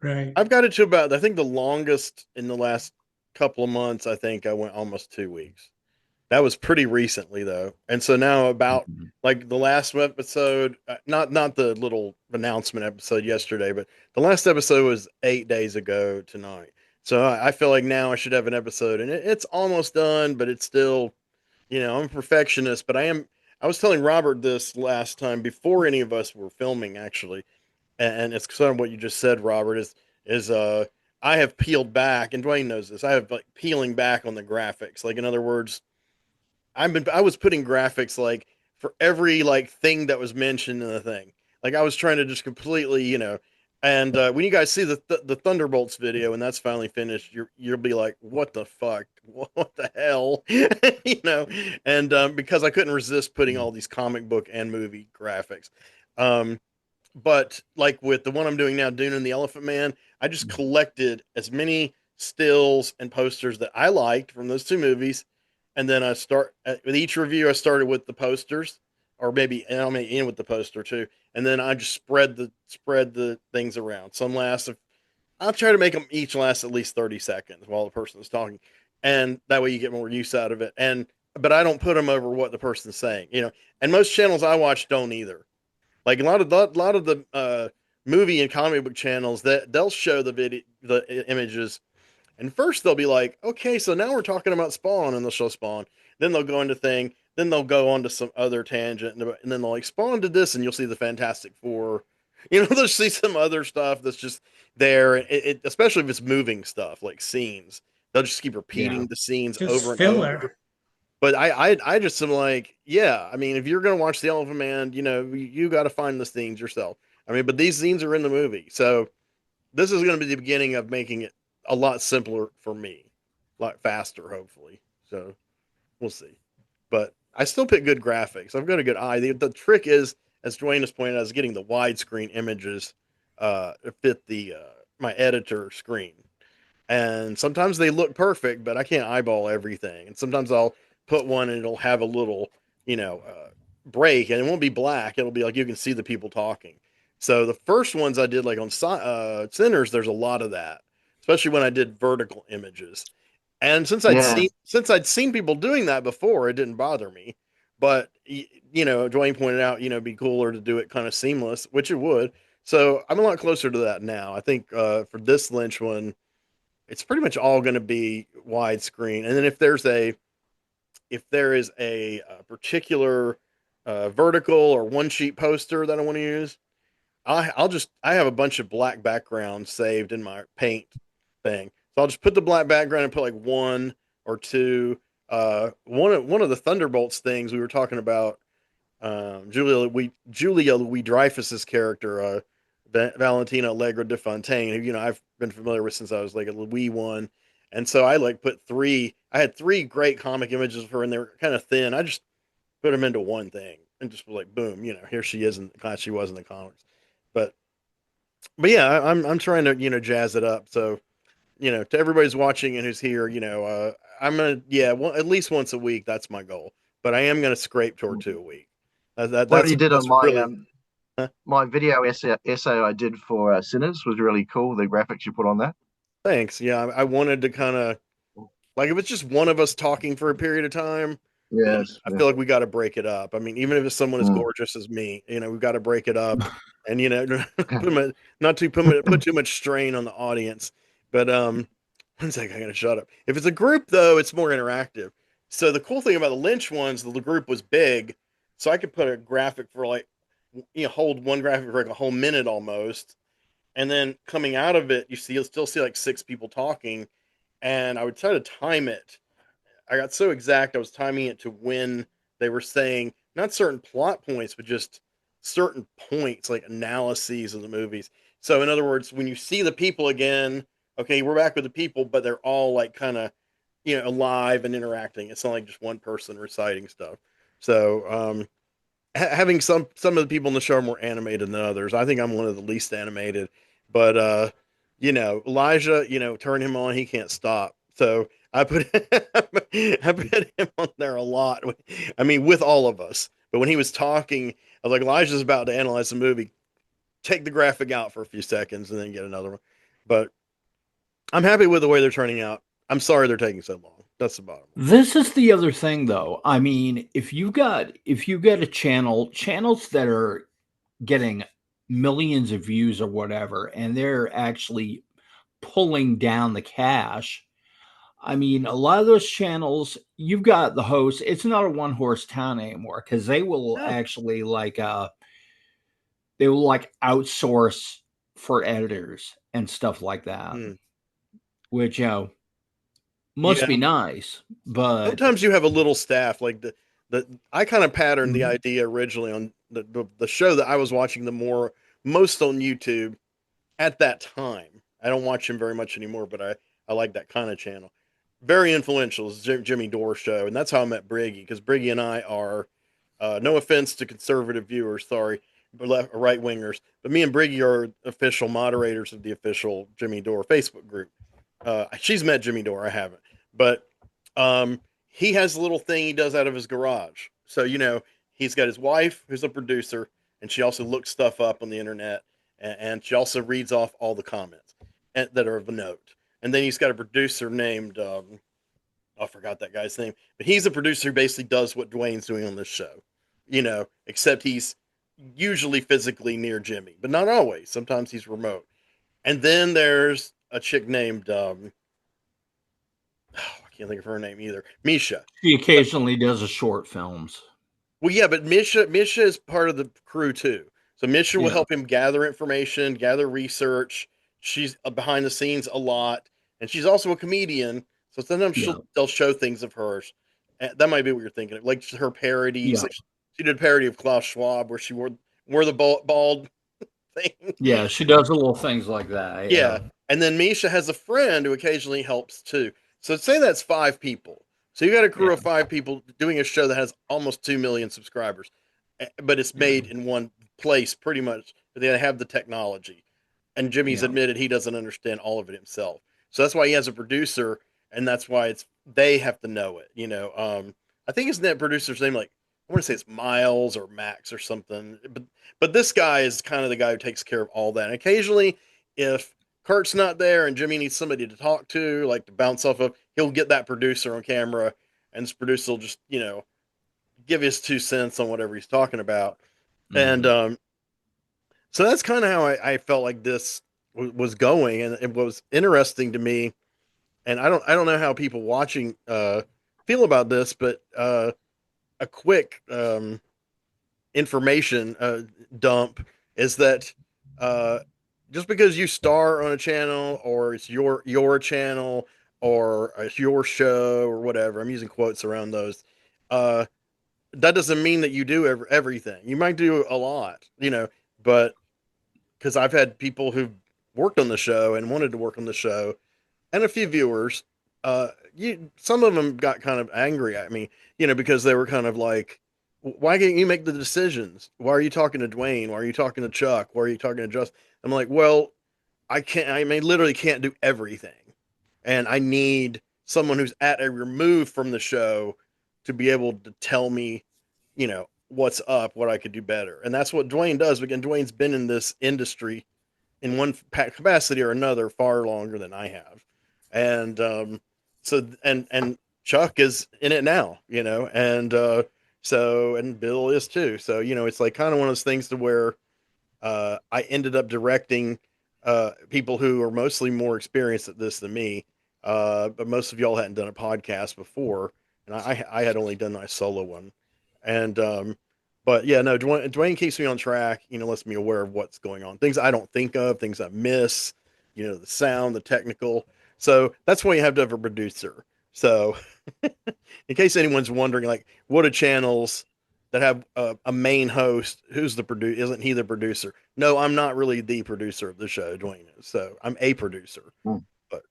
Right. I've got it to about, I think the longest in the last couple of months, I think I went almost 2 weeks. That was pretty recently though. And so now about Mhm. like the last episode, not the little announcement episode yesterday, but the last episode was 8 days ago tonight. So I feel like now I should have an episode, and it's almost done, but it's still, I'm a perfectionist, but I was telling Robert this last time before any of us were filming actually, and it's sort of what you just said, Robert, is I have peeled back, and Dwayne knows this. I have like peeling back on the graphics. Like in other words, I was putting graphics like for every like thing that was mentioned in the thing. Like I was trying to just completely, and when you guys see the Thunderbolts video and that's finally finished, you'll be like, what the fuck, what the hell, you know? And because I couldn't resist putting all these comic book and movie graphics. Um, but like with the one I'm doing now, Dune and the Elephant Man, I just collected as many stills and posters that I liked from those two movies, and then I start with each review. I started with the posters, or maybe and I may end with the poster too, and then I just spread the things around. Some last, I'll try to make them each last at least 30 seconds while the person is talking, and that way you get more use out of it. And but I don't put them over what the person's saying, And most channels I watch don't either. Like a lot of the movie and comic book channels that they'll show the images, and first they'll be like, okay, so now we're talking about Spawn, and they'll show Spawn. Then they'll go into thing. Then they'll go on to some other tangent, and then they'll like Spawn did this, and you'll see the Fantastic Four. They'll see some other stuff that's just there. Especially if it's moving stuff like scenes, they'll just keep Yeah. repeating the scenes Just over and over. filler. But I just am like, yeah. I mean, if you're gonna watch The Elephant Man, you got to find the scenes yourself. I mean, but these scenes are in the movie, so this is going to be the beginning of making it a lot simpler for me, a lot faster, hopefully. So we'll see. But I still pick good graphics. I've got a good eye. The trick is, as Dwayne has pointed out, is getting the widescreen images to fit the my editor screen. And sometimes they look perfect, but I can't eyeball everything. And sometimes I'll put one and it'll have a little, break, and it won't be black. It'll be like you can see the people talking. So the first ones I did, like on Sinners, there's a lot of that, especially when I did vertical images. And since I'd Yeah, seen since I'd seen people doing that before, it didn't bother me. But Dwayne pointed out, it'd be cooler to do it kind of seamless, which it would. So I'm a lot closer to that now. I think for this Lynch one, it's pretty much all going to be widescreen. And then if there is a particular vertical or one sheet poster that I want to use, I have a bunch of black backgrounds saved in my paint thing. So I'll just put the black background and put like one or two. One of the Thunderbolts things we were talking about, Julia Louis Dreyfus's character, Valentina Allegra de Fontaine, who I've been familiar with since I was like a wee one, and so I like put three. I had three great comic images of her, and they were kind of thin. I just put them into one thing and just was like, boom, here she is in the class she was in the comics. But yeah, I'm trying to jazz it up. So to everybody's watching and who's here, I'm gonna at least once a week. That's my goal. But I am gonna scrape toward two a week. What you did on That's my really. Huh? my video essay I did for Sinners was really cool. The graphics you put on that. Thanks. Yeah, I wanted to kind of like if it's just one of us talking for a period of time, then Yes. I Yeah. feel like we got to break it up. I mean, even if it's someone as Mm. gorgeous as me, we've got to break it up, and not to put too much strain on the audience. But one second, I gotta shut up. If it's a group though, it's more interactive. So the cool thing about the Lynch ones, the group was big, so I could put a graphic for like hold one graphic for like a whole minute almost, and then coming out of it, you'll still see like six people talking, and I would try to time it. I got so exact, I was timing it to when they were saying not certain plot points, but just certain points, like analyses of the movies. So, in other words, when you see the people again, okay, we're back with the people, but they're all like kind of, alive and interacting. It's not like just one person reciting stuff. So, having some of the people in the show are more animated than others. I think I'm one of the least animated, but Elijah, turn him on, he can't stop. So I put I put him on there a lot. I mean, with all of us. But when he was talking, I was like, Elijah's about to analyze the movie. Take the graphic out for a few seconds and then get another one. But I'm happy with the way they're turning out. I'm sorry they're taking so long. That's the bottom line. This is the other thing, though. I mean, if you got a channels that are getting millions of views or whatever, and they're actually pulling down the cash. I mean, a lot of those channels, you've got the host. It's not a one horse town anymore because they will No. actually they will like outsource for editors and stuff like that, Mm. which must Yeah. be nice. But Sometimes you have a little staff like the I kind of patterned the Mhm. idea originally on the show that I was watching most on YouTube at that time. I don't watch him very much anymore, but I like that kind of channel. Very influential is Jimmy Dore show, and that's how I met Briggy because Briggy and I are no offense to conservative viewers, sorry, but right wingers, but me and Briggy are official moderators of the official Jimmy Dore Facebook group. She's met Jimmy Dore, I haven't, but um, he has a little thing he does out of his garage. So he's got his wife who's a producer, and she also looks stuff up on the internet, and she also reads off all the comments that are of note. And then he's got a producer named I forgot that guy's name, but he's a producer who basically does what Dwayne's doing on this show. Except he's usually physically near Jimmy, but not always. Sometimes he's remote. And then there's a chick named I can't think of her name either. Misha. she occasionally does a short films. Well, yeah, but Misha is part of the crew too. So Misha will Yeah, help him gather information, gather research. She's behind the scenes a lot, and she's also a comedian. So sometimes yeah, they'll show things of hers. That might be what you're thinking of, like her parodies. yeah, Like she did a parody of Klaus Schwab where she wore the bald thing. yeah. She does little things like that. Yeah. Yeah, And then Misha has a friend who occasionally helps too. So say that's five people. So you got a crew yeah, of five people doing a show that has almost 2 million subscribers, but it's yeah, made in one place pretty much. They have the technology. And Jimmy's yeah. admitted he doesn't understand all of it himself. So that's why he has a producer, and that's why they have to know it. I think his net producer's name, like I want to say it's Miles or Max or something. But this guy is kind of the guy who takes care of all that. And occasionally, if Kurt's not there and Jimmy needs somebody to talk to, like to bounce off of, he'll get that producer on camera, and this producer will just give his 2 cents on whatever he's talking about. And Mhm. so that's kind of how I felt like this was going, and it was interesting to me. And I don't know how people watching feel about this, but a quick information dump is that just because you star on a channel or it's your channel or it's your show or whatever, I'm using quotes around those. That doesn't mean that you do everything. You might do a lot, but because I've had people who've worked on the show and wanted to work on the show, and a few viewers, some of them got kind of angry at me, because they were kind of like, why can't you make the decisions? Why are you talking to Dwayne? Why are you talking to Chuck? Why are you talking to Justin? I'm like, well, literally can't do everything. And I need someone who's at a remove from the show to be able to tell me, what's up, what I could do better. And that's what Dwayne does. Again, Dwayne's been in this industry in one capacity or another far longer than I have. And and Chuck is in it now, and and Bill is too. So, it's like kind of one of those things to where I ended up directing people who are mostly more experienced at this than me. But most of y'all hadn't done a podcast before, and I had only done my solo one. And but yeah, no, Dwayne keeps me on track. Lets me aware of what's going on, things I don't think of, things I miss. The sound, the technical. So that's why you have to have a producer. So in case anyone's wondering, like, what are channels that have a main host? Who's the producer? Isn't he the producer? No, I'm not really the producer of the show. Dwayne is. So I'm a producer. But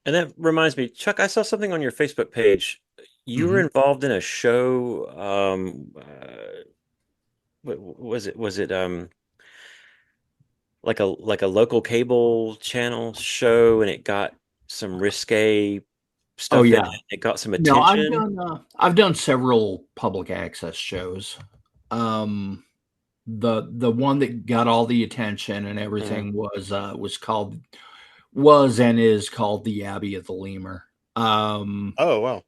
And that reminds me, Chuck, I saw something on your Facebook page. You were involved in a show. Was it like a local cable channel show, and it got some risque stuff in it? It got some attention. No, I've done several public access shows. The one that got all the attention and everything was and is called The Abbey of the Lemur. Oh wow.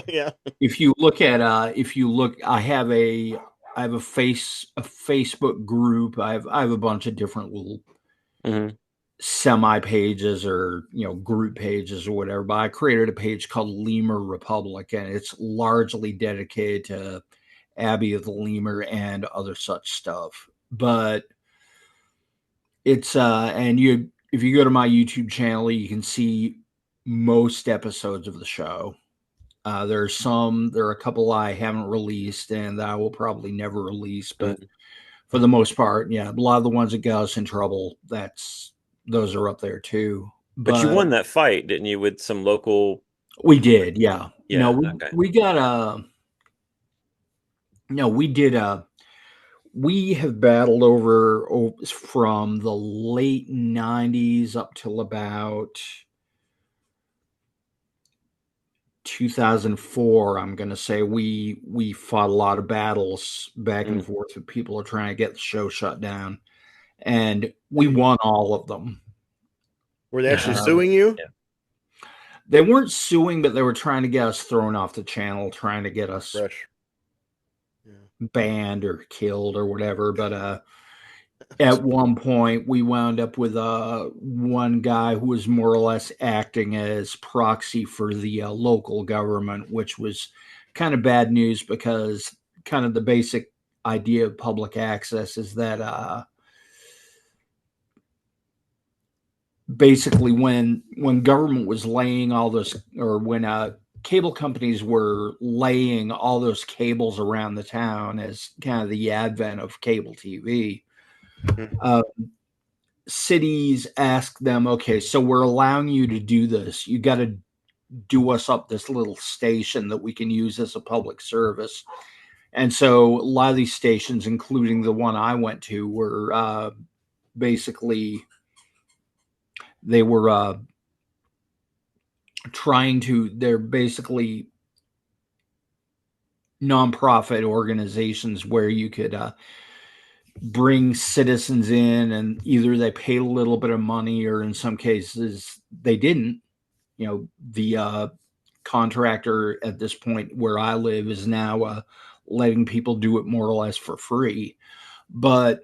Yeah. If you look, I have a Facebook group. I have a bunch of different little semi pages or group pages or whatever. But I created a page called Lemur Republic, and it's largely dedicated to Abbey of the Lemur and other such stuff. But it's if you go to my YouTube channel, you can see most episodes of the show. There are a couple I haven't released and that I will probably never release, but for the most part, yeah, a lot of the ones that got us in trouble, those are up there too. But you won that fight, didn't you, with some local? We did, yeah. Yeah. We got we have battled over from the late 90s up till about 2004. I'm going to say we fought a lot of battles back and forth with people who are trying to get the show shut down, and we won all of them. Were they actually suing you? Yeah. They weren't suing, but they were trying to get us thrown off the channel, trying to get us banned or killed or whatever. But at one point, we wound up with one guy who was more or less acting as proxy for the local government, which was kind of bad news because kind of the basic idea of public access is that basically when government was laying all this, or when cable companies were laying all those cables around the town as kind of the advent of cable TV, cities asked them, okay, so we're allowing you to do this. You got to do us up this little station that we can use as a public service. And so a lot of these stations, including the one I went to, were basically, they were they're basically nonprofit organizations where you could bring citizens in, and either they paid a little bit of money or in some cases they didn't. The contractor at this point where I live is now letting people do it more or less for free. But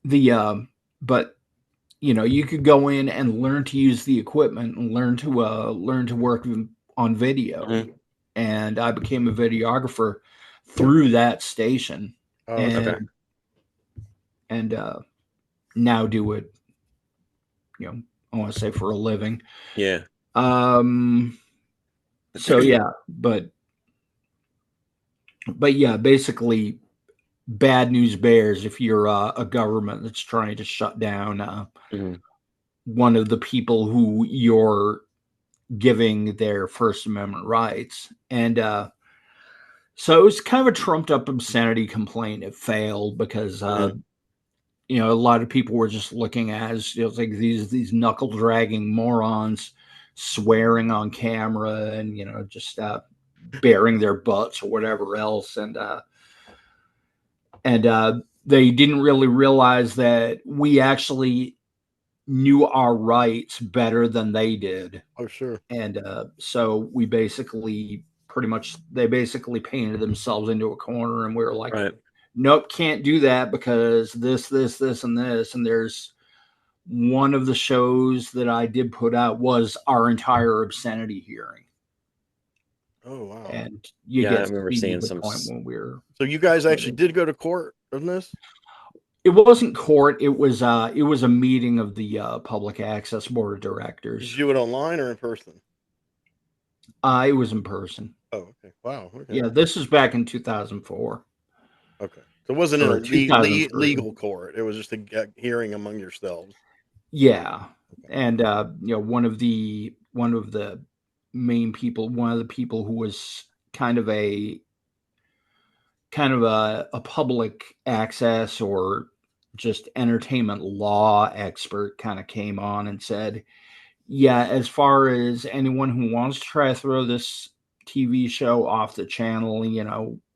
you could go in and learn to use the equipment and learn to work on video. And I became a videographer through that station, Oh, and okay. Okay. and now do it. I want to say for a living. Yeah. So yeah, but yeah, basically, bad news bears if you're a government that's trying to shut down Mhm. one of the people who you're giving their First Amendment rights. And so it was kind of a trumped up obscenity complaint. It failed because a lot of people were just looking at it as like these knuckle dragging morons swearing on camera and just baring their butts or whatever else. And they didn't really realize that we actually knew our rights better than they did. Oh, sure. And so we basically they basically painted themselves into a corner, and we were like, Right. nope, can't do that because this, and this. And there's one of the shows that I did put out was our entire obscenity hearing. Oh, wow. And you Yeah, I get remember to seeing the some point when we're. So you guys actually did go to court on this? It wasn't court. It was a meeting of the public access board of Did directors. you do it online or in person? It was in person. Oh, okay. Wow. Okay. Yeah, this is back in 2004. Okay. So it wasn't in Or a 2003. legal court. It was just a hearing among yourselves. Yeah, and one of the main people, one of the people who was kind of a public access or just entertainment law expert kind of came on and said, yeah, as far as anyone who wants to try to throw this TV show off the channel,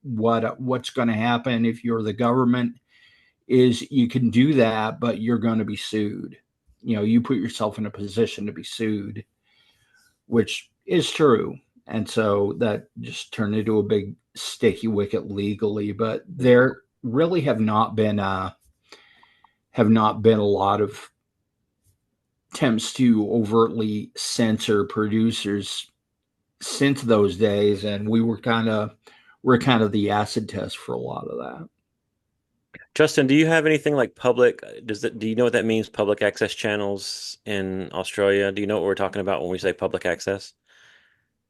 what's going to happen if you're the government is you can do that, but you're going to be sued. You put yourself in a position to be sued, which is true. And so that just turned into a big sticky wicket legally, but there really have not been a lot of attempts to overtly censor producers since those days, and we're kind of the acid test for a lot of that. Justin, do you have anything like public? Do you know what that means? Public access channels in Australia? Do you know what we're talking about when we say public access?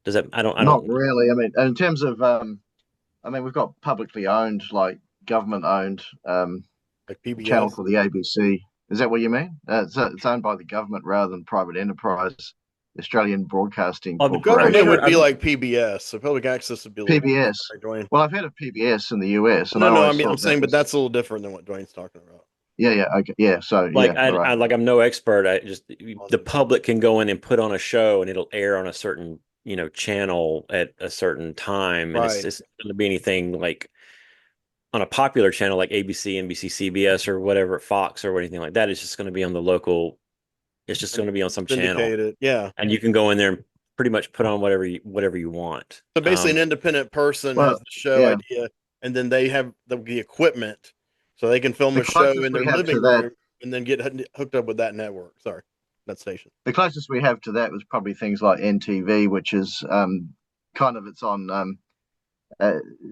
Does that? I Not don't. really. I mean, in terms of, I mean, we've got publicly owned, like government owned, Like channel PBS? called the ABC. Is that what you mean? It's owned by the government rather than private enterprise. Australian Broadcasting Oh, the Corporation. Government would I've be never- like PBS, so public access would be a little PBS. different, right, Dwayne? Well, I've heard of PBS in the US, and I No, I always mean, I'm thought that saying, but was that's a little different than what Dwayne's talking about. yeah, okay, yeah. So like yeah, all right. I'm no expert. I just the public can go in and put on a show, and it'll air on a certain channel at a certain time, and Right. it's not going to be anything like on a popular channel like ABC, NBC, CBS, or whatever, Fox or anything like that. It's just going to be on the local. It's just going to be on some channel, Syndicated, yeah. and you can go in there and pretty much put on whatever you want. So basically, an independent person Well, has the show yeah. idea, and then they have the equipment, so they can film The a show closest in their we have to living that- room and then get hooked up with that network. Sorry, that station. The closest we have to that was probably things like NTV, which is kind of it's on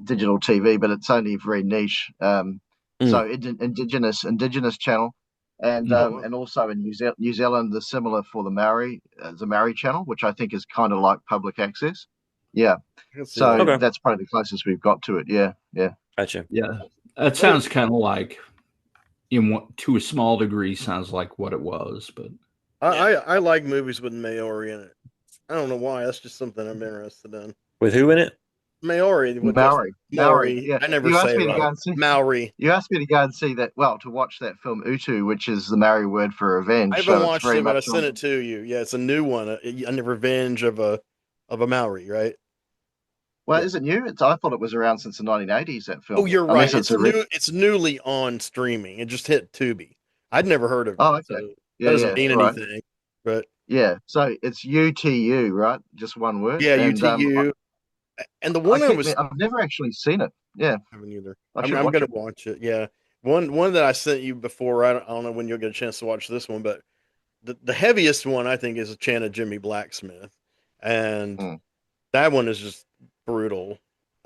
digital TV, but it's only very niche. So indigenous channel, and also in New Zealand, the similar for the Maori channel, which I think is kind of like public access. Yeah, so Okay. that's probably the closest we've got to it. Yeah. Gotcha. Yeah, that sounds kind of like, to a small degree, sounds like what it was. But I like movies with Maori in it. I don't know why. That's just something I'm interested in. With who in it? Maori. Maori. Yeah. I never You asked say me it to go right. and see. Maori. You asked me to go and see that. Well, to watch that film Utu, which is the Maori word for revenge. I haven't so it's watched very it, but I much sent it to you. Yeah, it's a new one, a revenge of a Maori, right? Well, is it new? I thought it was around since the 1980s. That film. Oh, you're Unless right. It's newly on streaming. It just hit Tubi. I'd never heard of it. Oh, okay. So Yeah, that doesn't mean all right. anything. But Yeah, so it's UTU, right? Just one word. yeah, And, UTU. And the one I've never actually seen it. Yeah, I haven't either. I I'm should going watch to it. watch it. Yeah, one that I sent you before. I don't know when you'll get a chance to watch this one, but the heaviest one I think is a chant of Jimmy Blacksmith, and that one is just brutal.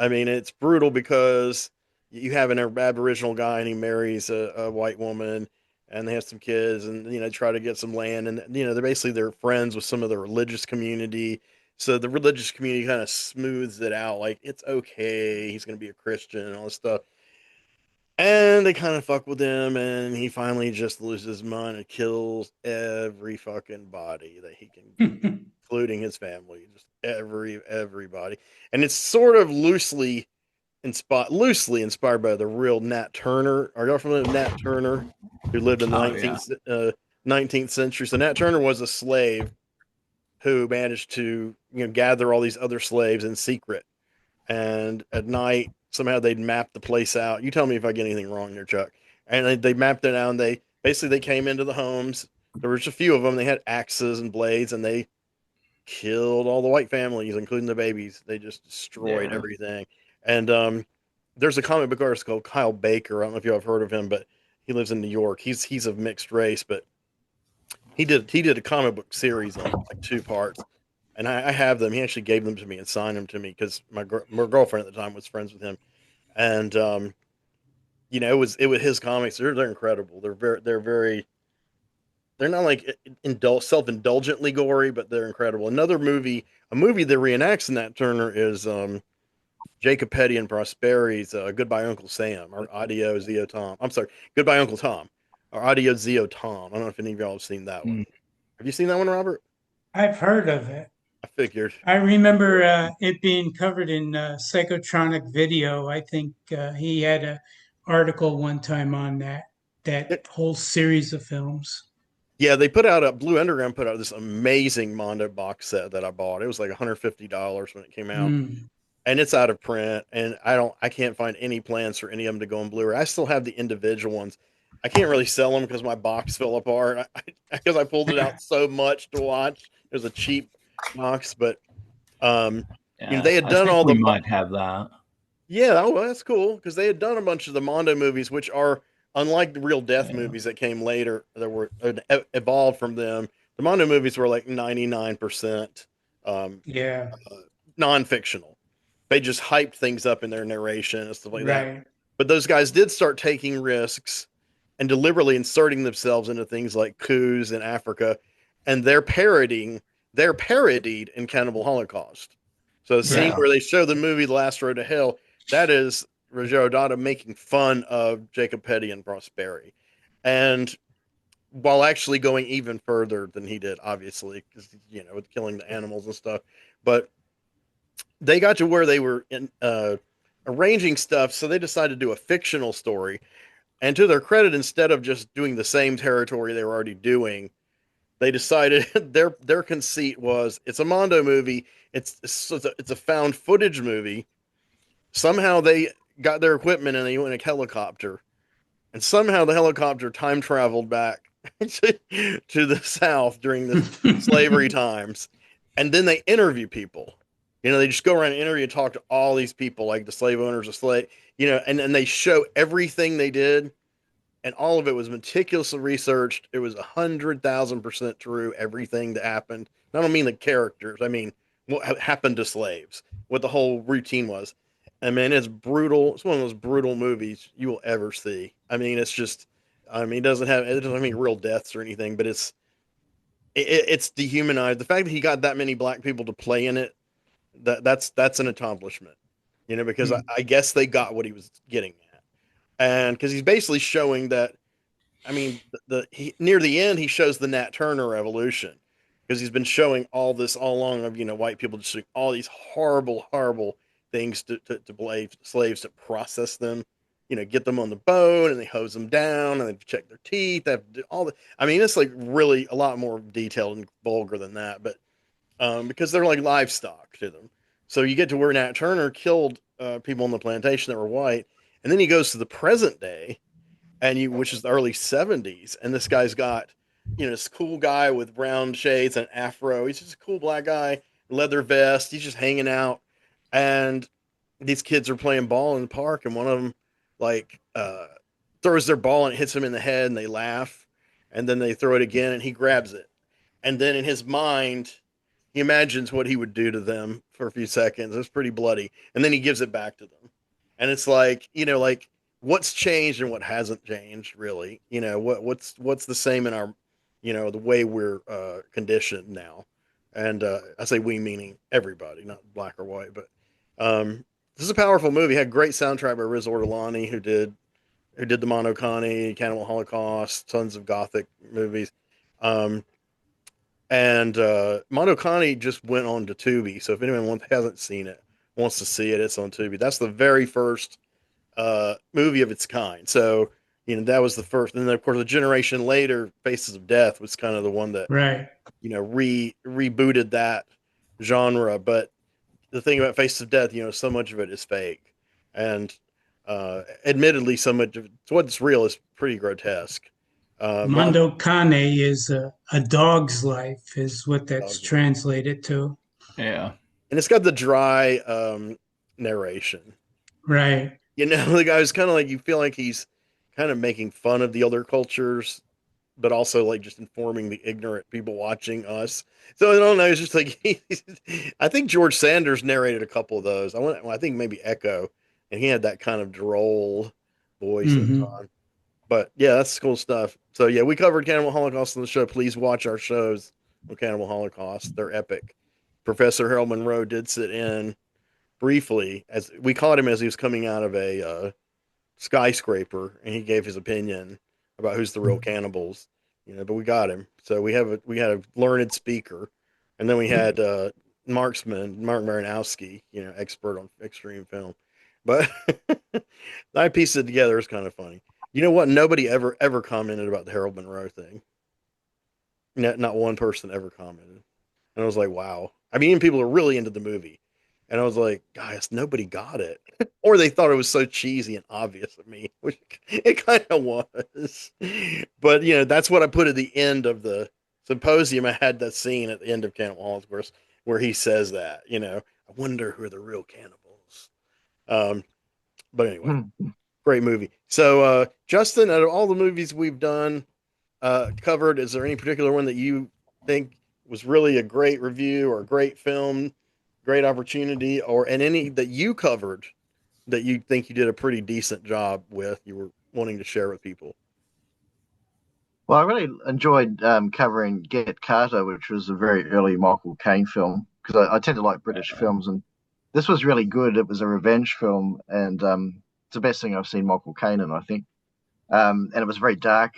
I mean, it's brutal because you have an Aboriginal guy and he marries a white woman, and they have some kids, and try to get some land, and they're friends with some of the religious community. So the religious community kind of smooths it out, like it's okay, he's going to be a Christian and all this stuff. And they kind of fuck with him, and he finally just loses his mind and kills every fucking body that he can get, including his family, just everybody. And it's sort of loosely inspired by the real Nat Turner. Are y'all familiar with Nat Turner, who lived in the Oh yeah. 19th century? So Nat Turner was a slave who managed to gather all these other slaves in secret, and at night somehow they'd map the place out. You tell me if I get anything wrong there, Chuck. And they mapped it out, and they came into the homes. There was a few of them. They had axes and blades, and they killed all the white families, including the babies. They just destroyed Yeah. everything. And there's a comic book artist called Kyle Baker. I don't know if you have heard of him, but he lives in New York. He's of mixed race, but he did a comic book series on it, like 2 parts, and I have them. He actually gave them to me and signed them to me because my girlfriend at the time was friends with him, and it was his comics. They're incredible. They're not like self indulgently gory, but they're incredible. A movie that reenacts Nat Turner is Jacob Petty and Prosperity's Goodbye Uncle Sam, or Audio Zio Tom. I'm sorry, Goodbye Uncle Tom, or Audio Zio Tom. I don't know if any of y'all have seen that one. Mm. Have you seen that one, Robert? I've heard of it. I figured. I remember it being covered in Psychotronic Video. I think he had an article one time on that whole series of films. Yeah, Blue Underground put out this amazing Mondo box set that I bought. It was like $150 when it came out, Mm. and it's out of print. And I can't find any plans for any of them to go on Blu-ray. I still have the individual ones. I can't really sell them because my box fell apart. Because I pulled it out so much to watch. It was a cheap box, but Yeah. they had I done think all we the might have that. Yeah, oh, well, that's cool because they had done a bunch of the Mondo movies, which are unlike the real death Yeah. movies that came later, that were evolved from them. The Mondo movies were like 99% um, Yeah, uh, non-fictional. They just hyped things up in their narration and stuff like that. right. But those guys did start taking risks and deliberately inserting themselves into things like coups in Africa, and they're parodied in Cannibal Holocaust. So the scene Right. Yeah. where they show the movie The Last Road to Hell, that is Roger O'Donnell making fun of Jacob Petty and Prosperi, and while actually going even further than he did, obviously, because with killing the animals and stuff. But they got to where they were arranging stuff, so they decided to do a fictional story. And to their credit, instead of just doing the same territory they were already doing, they decided their conceit was it's a Mondo movie. It's a found footage movie. Somehow they got their equipment and they went in a helicopter, and somehow the helicopter time traveled back to the South during the slavery times, and then they interview people. They just go around and interview and talk to all these people, like the slave owners, the slave, and they show everything they did, and all of it was meticulously researched. It was 100,000% true. Everything that happened. I don't mean the characters. I mean what happened to slaves. What the whole routine was. I mean, it's brutal. It's one of those brutal movies you will ever see. I mean, it's just. I mean, it doesn't have any real deaths or anything, but it's dehumanized. The fact that he got that many black people to play in it, that's an accomplishment. Because Hmm. I guess they got what he was getting at, and because he's basically showing that. I mean, near the end, he shows the Nat Turner evolution because he's been showing all this all along of white people just doing all these horrible, horrible things to slaves to process them, get them on the bone, and they hose them down and they check their teeth. They have to do all the. I mean, it's like really a lot more detailed and vulgar than that, but because they're like livestock to them. So you get to where Nat Turner killed people on the plantation that were white, and then he goes to the present day which is the early 70s, and this guy's got this cool guy with brown shades and afro. He's just a cool black guy, leather vest. He's just hanging out, and these kids are playing ball in the park, and one of them like throws their ball and it hits him in the head, and they laugh, and then they throw it again and he grabs it, and then in his mind he imagines what he would do to them for a few seconds. It's pretty bloody, and then he gives it back to them, and it's like, like what's changed and what hasn't changed, really. What's the same in our, the way we're conditioned now, and I say we meaning everybody, not black or white, but this is a powerful movie. It had great soundtrack by Riz Ortolani, who did the Monokani, Cannibal Holocaust, tons of gothic movies. Um, and Monokani just went on to Tubi. So if anyone hasn't seen it, wants to see it, it's on Tubi. That's the very first movie of its kind. So, that was the first. And then, of course, a generation later, Faces of Death was kind of the one that, Right. rebooted that genre. But the thing about Faces of Death, so much of it is fake. And admittedly, so much of what's real is pretty grotesque. Mondo Cane is a dog's life, is what that's Dog's Life. translated to. Yeah. And it's got the dry narration. Right. The guy's kind of like, you feel like he's kind of making fun of the other cultures, but also like just informing the ignorant people watching us. So I don't know. It's just like I think George Sanders narrated a couple of those. I think maybe Echo, and he had that kind of droll voice at the Hmm. time. But yeah, that's cool stuff. So yeah, we covered Cannibal Holocaust on the show. Please watch our shows on Cannibal Holocaust. They're epic. Professor Harold Monroe did sit in briefly as we caught him as he was coming out of a skyscraper, and he gave his opinion about who's the real cannibals. But we got him. So we had a learned speaker, and then we had marksman Mark Marinowski, expert on extreme film. But I pieced it together. It's kind of funny. You know what? Nobody ever commented about the Harold Monroe thing. Not one person ever commented. And I was like, wow. I mean, even people are really into the movie. And I was like, guys, nobody got it. Or they thought it was so cheesy and obvious of me, which it kind of was. But, that's what I put at the end of the symposium. I had that scene at the end of Cannibal Holocaust where he says that, I wonder who are the real cannibals. But anyway, great movie. So, Justin, out of all the movies we've done, covered, is there any particular one that you think was really a great review or a great film, great opportunity, and any that you covered that you think you did a pretty decent job with, you were wanting to share with people? Well, I really enjoyed covering Get Carter, which was a very early Michael Caine film, because I tend to like British films, and this was really good. It was a revenge film, and it's the best thing I've seen Michael Caine in, I think. And it was very dark.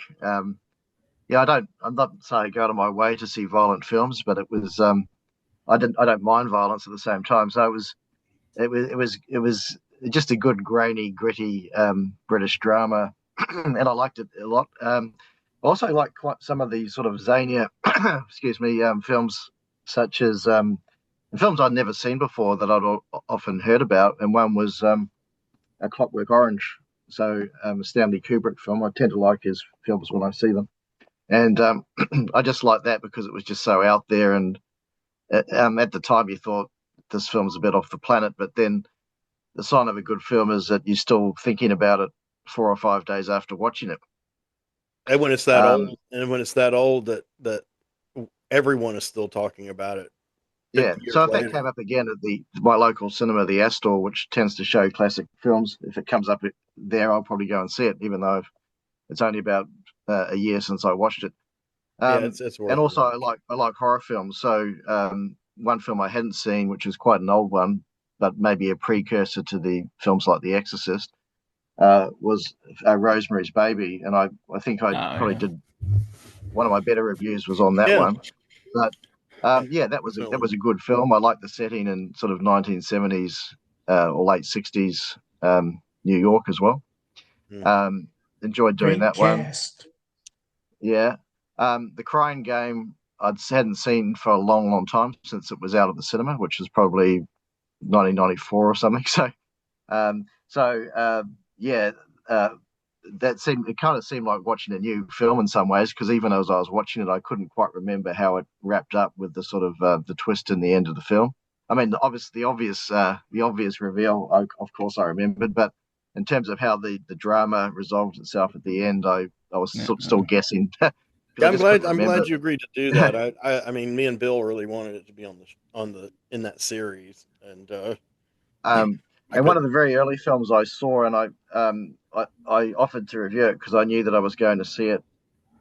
Yeah, I'm not saying I go out of my way to see violent films, but it was, I don't mind violence at the same time. So it was just a good, grainy, gritty British drama, and I liked it a lot. I also like quite some of the sort of zanier, excuse me, films, such as films I'd never seen before that often heard about, and one was A Clockwork Orange. So a Stanley Kubrick film. I tend to like his films when I see them, and I just like that because it was just so out there. And at the time, you thought this film's a bit off the planet, but then the sign of a good film is that you're still thinking about it 4 or 5 days after watching it. And when it's that old, that everyone is still talking about it Yeah, 50 years so if that later. came up again at my local cinema, the Astor, which tends to show classic films, if it comes up there, I'll probably go and see it, even though it's only about a year since I watched it. Yeah, it's worth And it. also, I like horror films. So one film I hadn't seen, which is quite an old one, but maybe a precursor to the films like The Exorcist, was Rosemary's Baby, and I think I probably did one of my better reviews was on that Yeah. one. But yeah, that was a good film. I like the setting in sort of 1970s or late 60s New York as well. Enjoyed doing Great that one. cast. Yeah. The Crying Game I hadn't seen for a long, long time since it was out of the cinema, which was probably 1994 or something. So yeah, it kind of seemed like watching a new film in some ways, because even as I was watching it, I couldn't quite remember how it wrapped up with the sort of the twist in the end of the film. I mean, the obvious reveal, of course, I remembered, but in terms of how the drama resolved itself at the end, I was still guessing because I I'm just couldn't glad. I'm remember. glad you agreed to do that. I mean, me and Bill really wanted it to be in that series, and Um, I and one of couldn't. the very early films I saw, and I offered to review it because I knew that I was going to see it.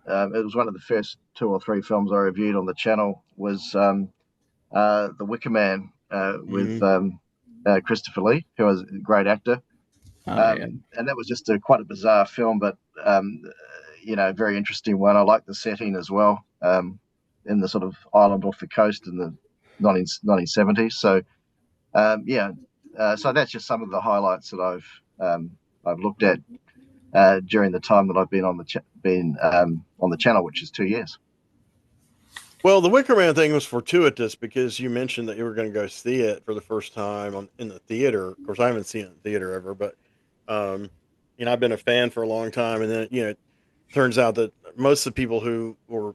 It was one of the first two or three films I reviewed on the channel. Was The Wicker Man with Mhm. Christopher Lee, who was a great actor. Oh yeah. And that was just quite a bizarre film, but very interesting one. I like the setting as well, in the sort of island off the coast in the 1970s. So so that's just some of the highlights that I've looked at during the time that I've been on the channel, which is 2 years. Well, the Wicker Man thing was fortuitous because you mentioned that you were going to go see it for the first time in the theater. Of course, I haven't seen it in theater ever, but um, I've been a fan for a long time, and then it turns out that most of the people who were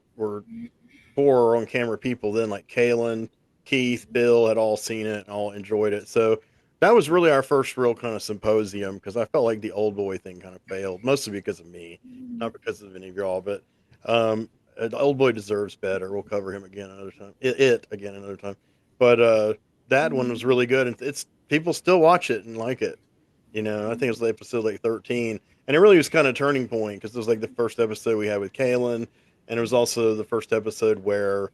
four on camera people then, like Kalen, Keith, Bill, had all seen it and all enjoyed it. So that was really our first real kind of symposium because I felt like the old boy thing kind of failed, mostly because of me, not because of any of y'all. But the old boy deserves better. We'll cover him again another time. It again another time. But that one was really good, and it's people still watch it and like it. I think it was episode like 13, and it really was kind of a turning point because it was like the first episode we had with Kalen, and it was also the first episode where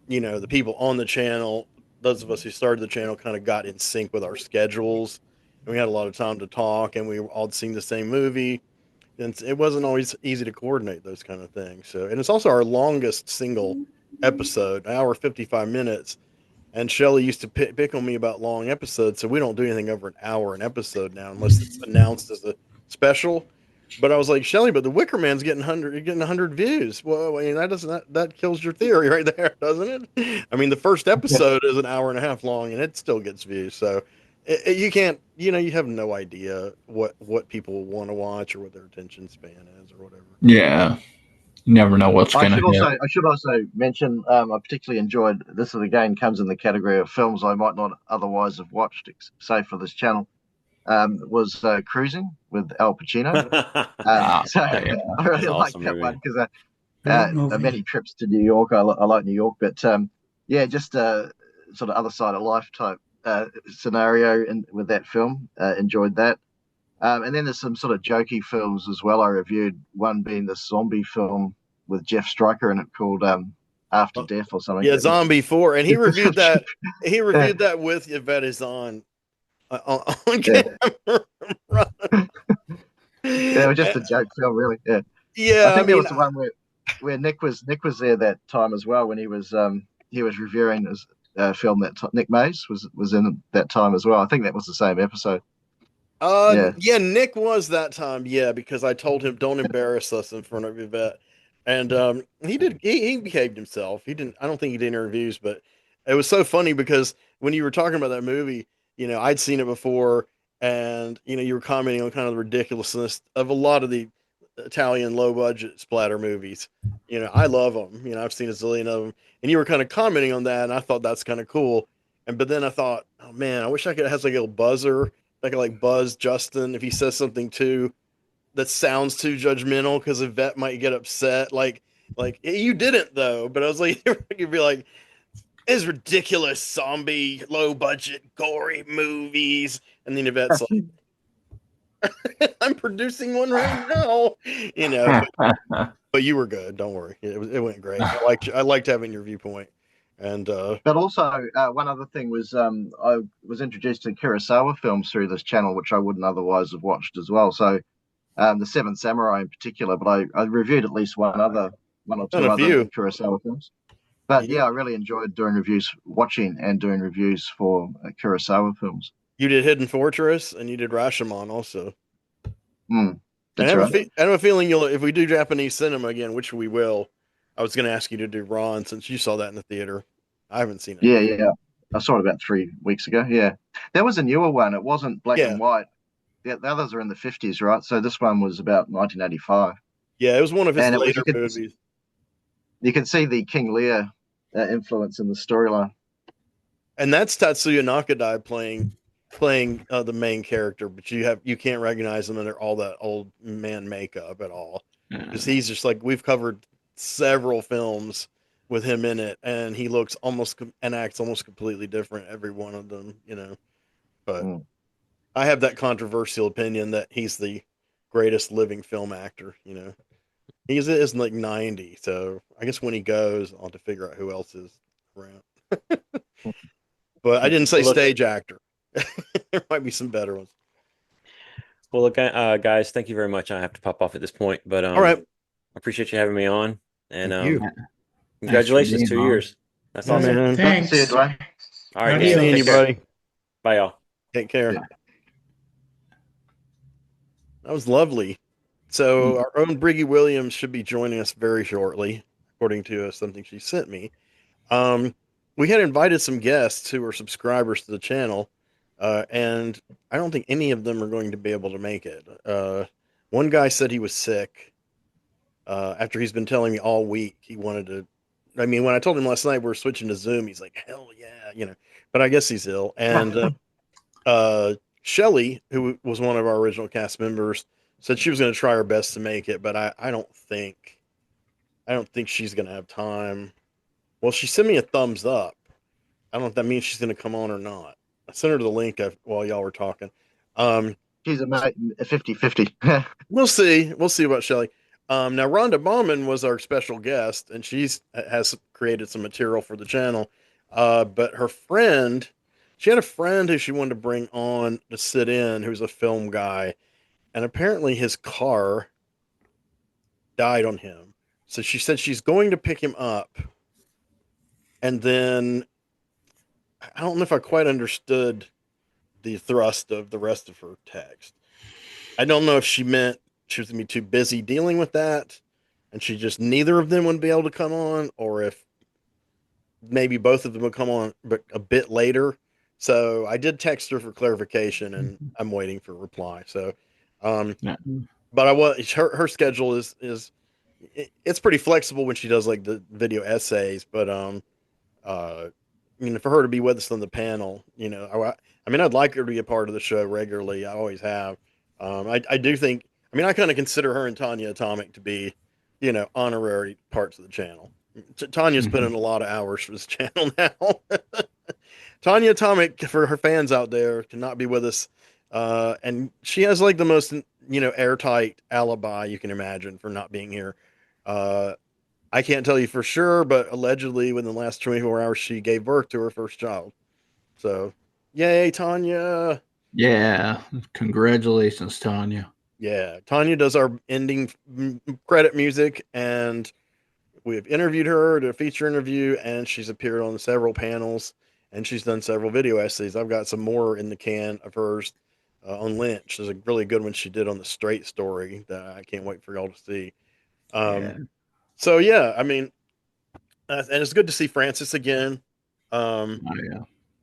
the people on the channel, those of us who started the channel, kind of got in sync with our schedules, and we had a lot of time to talk, and we all seen the same movie, and it wasn't always easy to coordinate those kind of things. So, and it's also our longest single episode, an hour 55 minutes. And Shelly used to pick on me about long episodes, so we don't do anything over an hour an episode now, unless it's announced as a special. But I was like, Shelly, but the Wicker Man's getting 100 views. Well, I mean, that kills your theory right there, doesn't it? I mean, the first episode is an hour and a half long, and it still gets views. So you can't, you have no idea what people want to watch or what their attention span is or whatever. Yeah. You never know what's gonna hit. I should also mention I particularly enjoyed this. Again, comes in the category of films I might not otherwise have watched, say for this channel. Was Cruising with Al Pacino. So Yeah. I really That's like awesome that movie. one because Great movie. many trips to New York. I like New York, but just sort of other side of life type scenario with that film. Enjoyed that. And then there's some sort of jokey films as well I reviewed, one being the zombie film with Jeff Stryker in it called After Death or something. Yeah, Zombie 4, and he reviewed that. He Yeah, reviewed that with Yvette is on yeah. camera. Yeah, it was just a joke film, really. Yeah, I Yeah, I think that mean, was the one where Nick was there that time as well when he was reviewing his film that Nick Mays was in that time as well. I think that was the same episode. Yeah, yeah, Nick was that time. Yeah, because I told him don't embarrass us in front of Yvette, and he did. He behaved himself. He didn't. I don't think he did interviews, but it was so funny because when you were talking about that movie, I'd seen it before, and you were commenting on kind of the ridiculousness of a lot of the Italian low budget splatter movies. I love them. I've seen a zillion of them, and you were kind of commenting on that, and I thought that's kind of cool. And but then I thought, oh man, I wish I could have like a little buzzer. I could like buzz Justin if he says something too that sounds too judgmental because a vet might get upset. Like you didn't though, but I was like, you'd be like, "It's ridiculous, zombie, low budget, gory movies," and then Yvette's like, "I'm producing one right now," But you were good. Don't worry, it went great. I liked having your viewpoint, and but also one other thing was I was introduced to Kurosawa films through this channel, which I wouldn't otherwise have watched as well. So the Seven Samurai in particular, but I reviewed at least one or done two a other few. Kurosawa films. But Yeah, yeah, I really enjoyed doing reviews, watching and doing reviews for Kurosawa films. you did Hidden Fortress, and you did Rashomon also. Mm, And that's right. I have a feeling if we do Japanese cinema again, which we will, I was going to ask you to do Ron since you saw that in the theater. I haven't seen it. Yeah, yeah. I saw it about 3 weeks ago. Yeah, there was a newer one. It wasn't black Yeah, and white. The others are in the 50s, right? So this one was about 1985, yeah, it was one of his and it was later movies. you can see the King Lear influence in the storyline. And that's Tatsuya Nakadai playing the main character, but you can't recognize him under all that old man makeup at all because he's just like we've covered several films with him in it, and he looks and acts almost completely different every one of them, you know. But I have that controversial opinion that he's the greatest living film actor, you know. Is like 90, so I guess when he goes, I'll have to figure out who else is around. But I didn't say Well, look, stage actor. There might be some better ones. well, look, guys, thank you very much. I have to pop off at this point, but All right. I appreciate you having me on, and Thank you. congratulations, being 2 years. That's Yeah, awesome. man. Thanks. See you, Dwayne. All right, Good man. seeing Adios. you, Take care. buddy. Bye, y'all. Take care. Yeah. That was lovely. So our own Briggy Williams should be joining us very shortly, according to something she sent me. We had invited some guests who are subscribers to the channel, and I don't think any of them are going to be able to make it. One guy said he was sick. After he's been telling me all week he wanted to. I mean, when I told him last night we're switching to Zoom, he's like, "Hell yeah," you know. But I guess he's ill. And Shelly, who was one of our original cast members, said she was going to try her best to make it, but I don't think she's going to have time. Well, she sent me a thumbs up. I don't know if that means she's going to come on or not. I sent her the link while y'all were talking. She's a 50-50. We'll see. We'll see about Shelly. Now, Rhonda Bauman was our special guest, and has created some material for the channel. But she had a friend who she wanted to bring on to sit in, who's a film guy, and apparently his car died on him. So she said she's going to pick him up, and then I don't know if I quite understood the thrust of the rest of her text. I don't know if she meant she was going to be too busy dealing with that, and neither of them would be able to come on, or if maybe both of them would come on, but a bit later. So I did text her for clarification, and I'm waiting for a reply. So, but her schedule it's pretty flexible when she does like the video essays, but for her to be with us on the panel, I mean, I'd like her to be a part of the show regularly. I always have. I do think. I mean, I kind of consider her and Tanya Atomic to be, honorary parts of the channel. Tanya's put in a lot of hours for this channel now. Tanya Atomic, for her fans out there, cannot be with us, and she has like the most, airtight alibi you can imagine for not being here. I can't tell you for sure, but allegedly within the last 24 hours, she gave birth to her first child. So, yay, Tanya. Yeah. Congratulations, Tanya. Yeah. Tanya does our ending credit music, and we've interviewed her to a feature interview, and she's appeared on several panels, and she's done several video essays. I've got some more in the can of hers on Lynch. There's a really good one she did on the Straight Story that I can't wait for y'all to see. So yeah, I mean, and it's good to see Frances again. And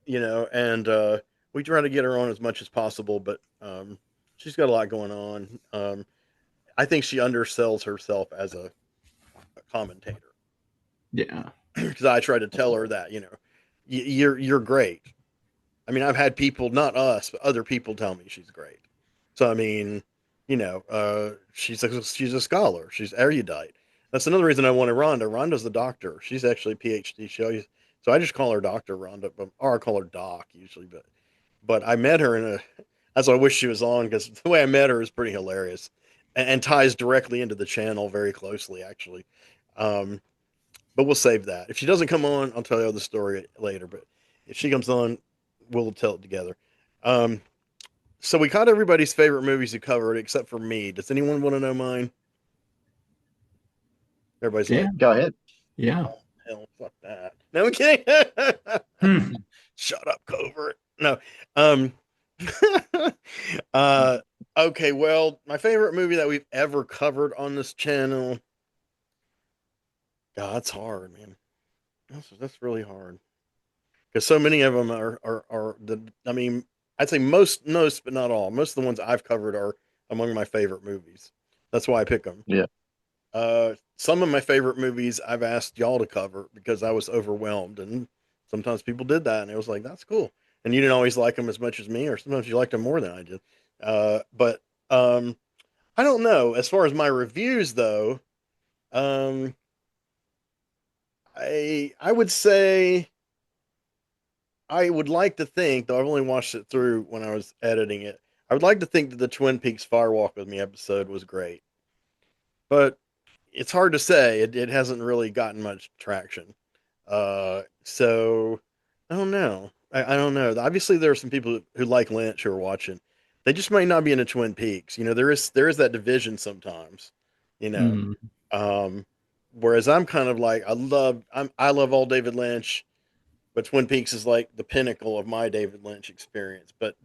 we try to get her on as much as possible, but she's got a lot going on. I think she undersells herself as a commentator. Yeah. Because I tried to tell her that, you're great. I mean, I've had people, not us, but other people tell me she's great. So I mean, she's a scholar. She's erudite. That's another reason I wanted Rhonda. Rhonda's the doctor. She's actually a PhD. So I just call her Dr. Rhonda, or I call her Doc usually. But I met her that's why I wish she was on, because the way I met her is pretty hilarious, and ties directly into the channel very closely, actually. But we'll save that. If she doesn't come on, I'll tell you the story later. But if she comes on, we'll tell it together. So we caught everybody's favorite movies you covered, except for me. Does anyone want to know mine? Everybody's like, Go ahead. Yeah. oh, hell, fuck that. No, I'm kidding. Shut up, Covert. No. Okay, well, my favorite movie that we've ever covered on this channel. God, that's hard, man. That's really hard. Because so many of them I mean, I'd say most, but not all. Most of the ones I've covered are among my favorite movies. That's why I pick them. Yeah. Some of my favorite movies I've asked y'all to cover because I was overwhelmed, and sometimes people did that, and it was like, that's cool. And you didn't always like them as much as me, or sometimes you liked them more than I did. But I don't know. As far as my reviews, though, I would say I would like to think, though I've only watched it through when I was editing it. I would like to think that the Twin Peaks Fire Walk with Me episode was great, but it's hard to say. It hasn't really gotten much traction. So I don't know. I don't know. Obviously, there are some people who like Lynch who are watching. They just might not be into Twin Peaks. You know, there is that division sometimes. You know, Mm. um, whereas I'm kind of like I love all David Lynch, but Twin Peaks is like the pinnacle of my David Lynch experience. But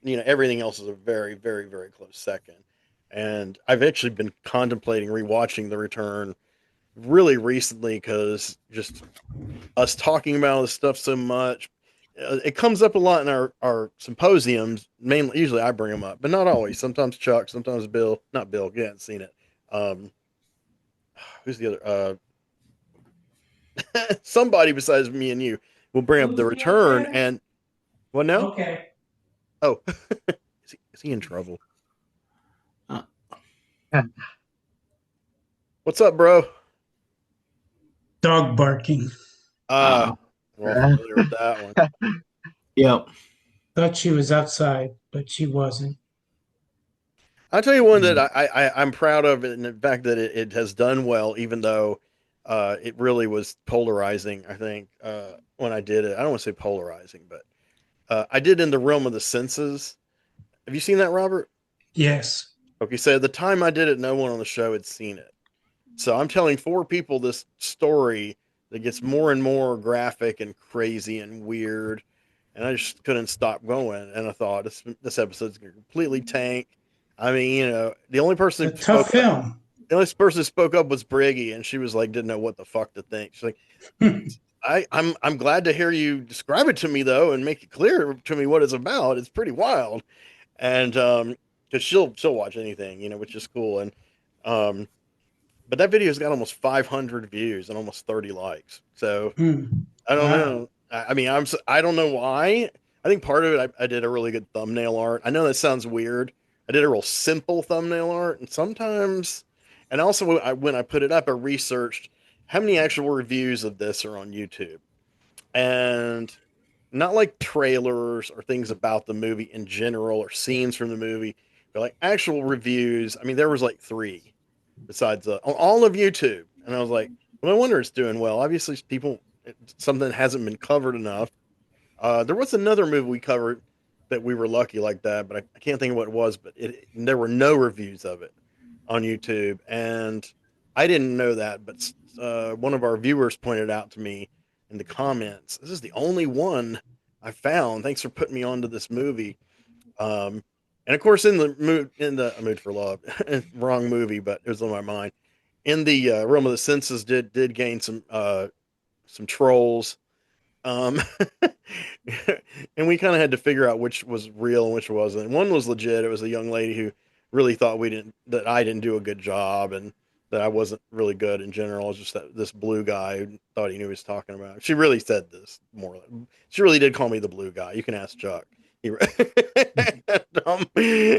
you know everything else is a very very very close second. And I've actually been contemplating rewatching The Return really recently because just us talking about this stuff so much. It comes up a lot in our symposiums. Mainly, usually I bring them up, but not always. Sometimes Chuck, sometimes Bill. Not Bill. You haven't seen it. Um, who's the other? Somebody besides me and you will bring up The Who's the Return. other guy? And what now? Okay. Oh, is he in trouble? Uh, What's up, bro? Dog barking. Uh, uh, well, familiar with that one. yep. Thought she was outside, but she wasn't. I'll tell you one that Mm. I'm proud of, and the fact that it has done well, even though it really was polarizing. I think when I did it, I don't want to say polarizing, but I did In the Realm of the Senses. Have you seen that, Robert? Yes. Okay, so at the time I did it, no one on the show had seen it. So I'm telling four people this story that gets more and more graphic and crazy and weird, and I just couldn't stop going. And I thought this episode's gonna completely tank. I mean, you know, It's a tough film. the only person who spoke up was Briggy, and she was like, didn't know what the fuck to think. She's like, I'm glad to hear you describe it to me though, and make it clear to me what it's about. It's pretty wild, and because she'll watch anything, you know, which is cool. And um, but that video's got almost 500 views and almost 30 likes. So I don't Wow. know. I mean, I don't know why. I think part of it, I did a really good thumbnail art. I know that sounds weird. I did a real simple thumbnail art, and sometimes, and also when I put it up, I researched how many actual reviews of this are on YouTube, and not like trailers or things about the movie in general or scenes from the movie, but like actual reviews. I mean, there was like three besides on all of YouTube, and I was like, well, no wonder it's doing well. Obviously, people something hasn't been covered enough. There was another movie we covered that we were lucky like that, but I can't think of what it was. But there were no reviews of it on YouTube, and I didn't know that. But one of our viewers pointed out to me in the comments, "This is the only one I found. Thanks for putting me onto this movie." Um, and of course, in the mood for love, wrong movie, but it was on my mind. In the realm of the senses, did gain some trolls, um, and we kind of had to figure out which was real and which wasn't. And one was legit. It was a young lady who really thought that I didn't do a good job, and that I wasn't really good in general. It was just that this blue guy who thought he knew what he was talking about. She really said this more. She really did call me the blue guy. You can ask Chuck. He,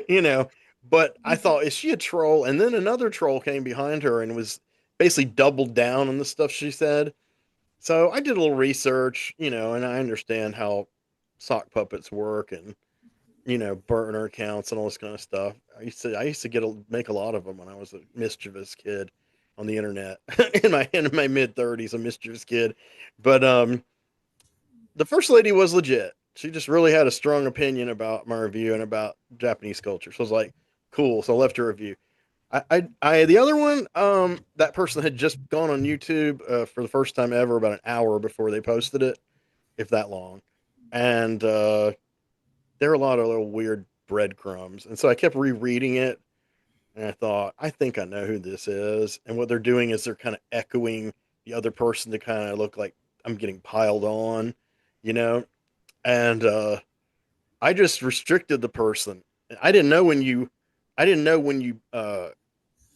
you know, but I thought, is she a troll? And then another troll came behind her and was basically doubled down on the stuff she said. So I did a little research, you know, and I understand how sock puppets work, and you know, burner accounts and all this kind of stuff. I used to make a lot of them when I was a mischievous kid on the internet in my mid 30s, a mischievous kid. But the first lady was legit. She just really had a strong opinion about my review and about Japanese culture. So I was like, cool. So I left her review. The other one, that person had just gone on YouTube for the first time ever about an hour before they posted it, if that long, and there were a lot of little weird breadcrumbs, and so I kept rereading it, and I thought, I think I know who this is, and what they're doing is they're kind of echoing the other person to kind of look like I'm getting piled on, you know, and I just restricted the person. I didn't know when you, I didn't know when you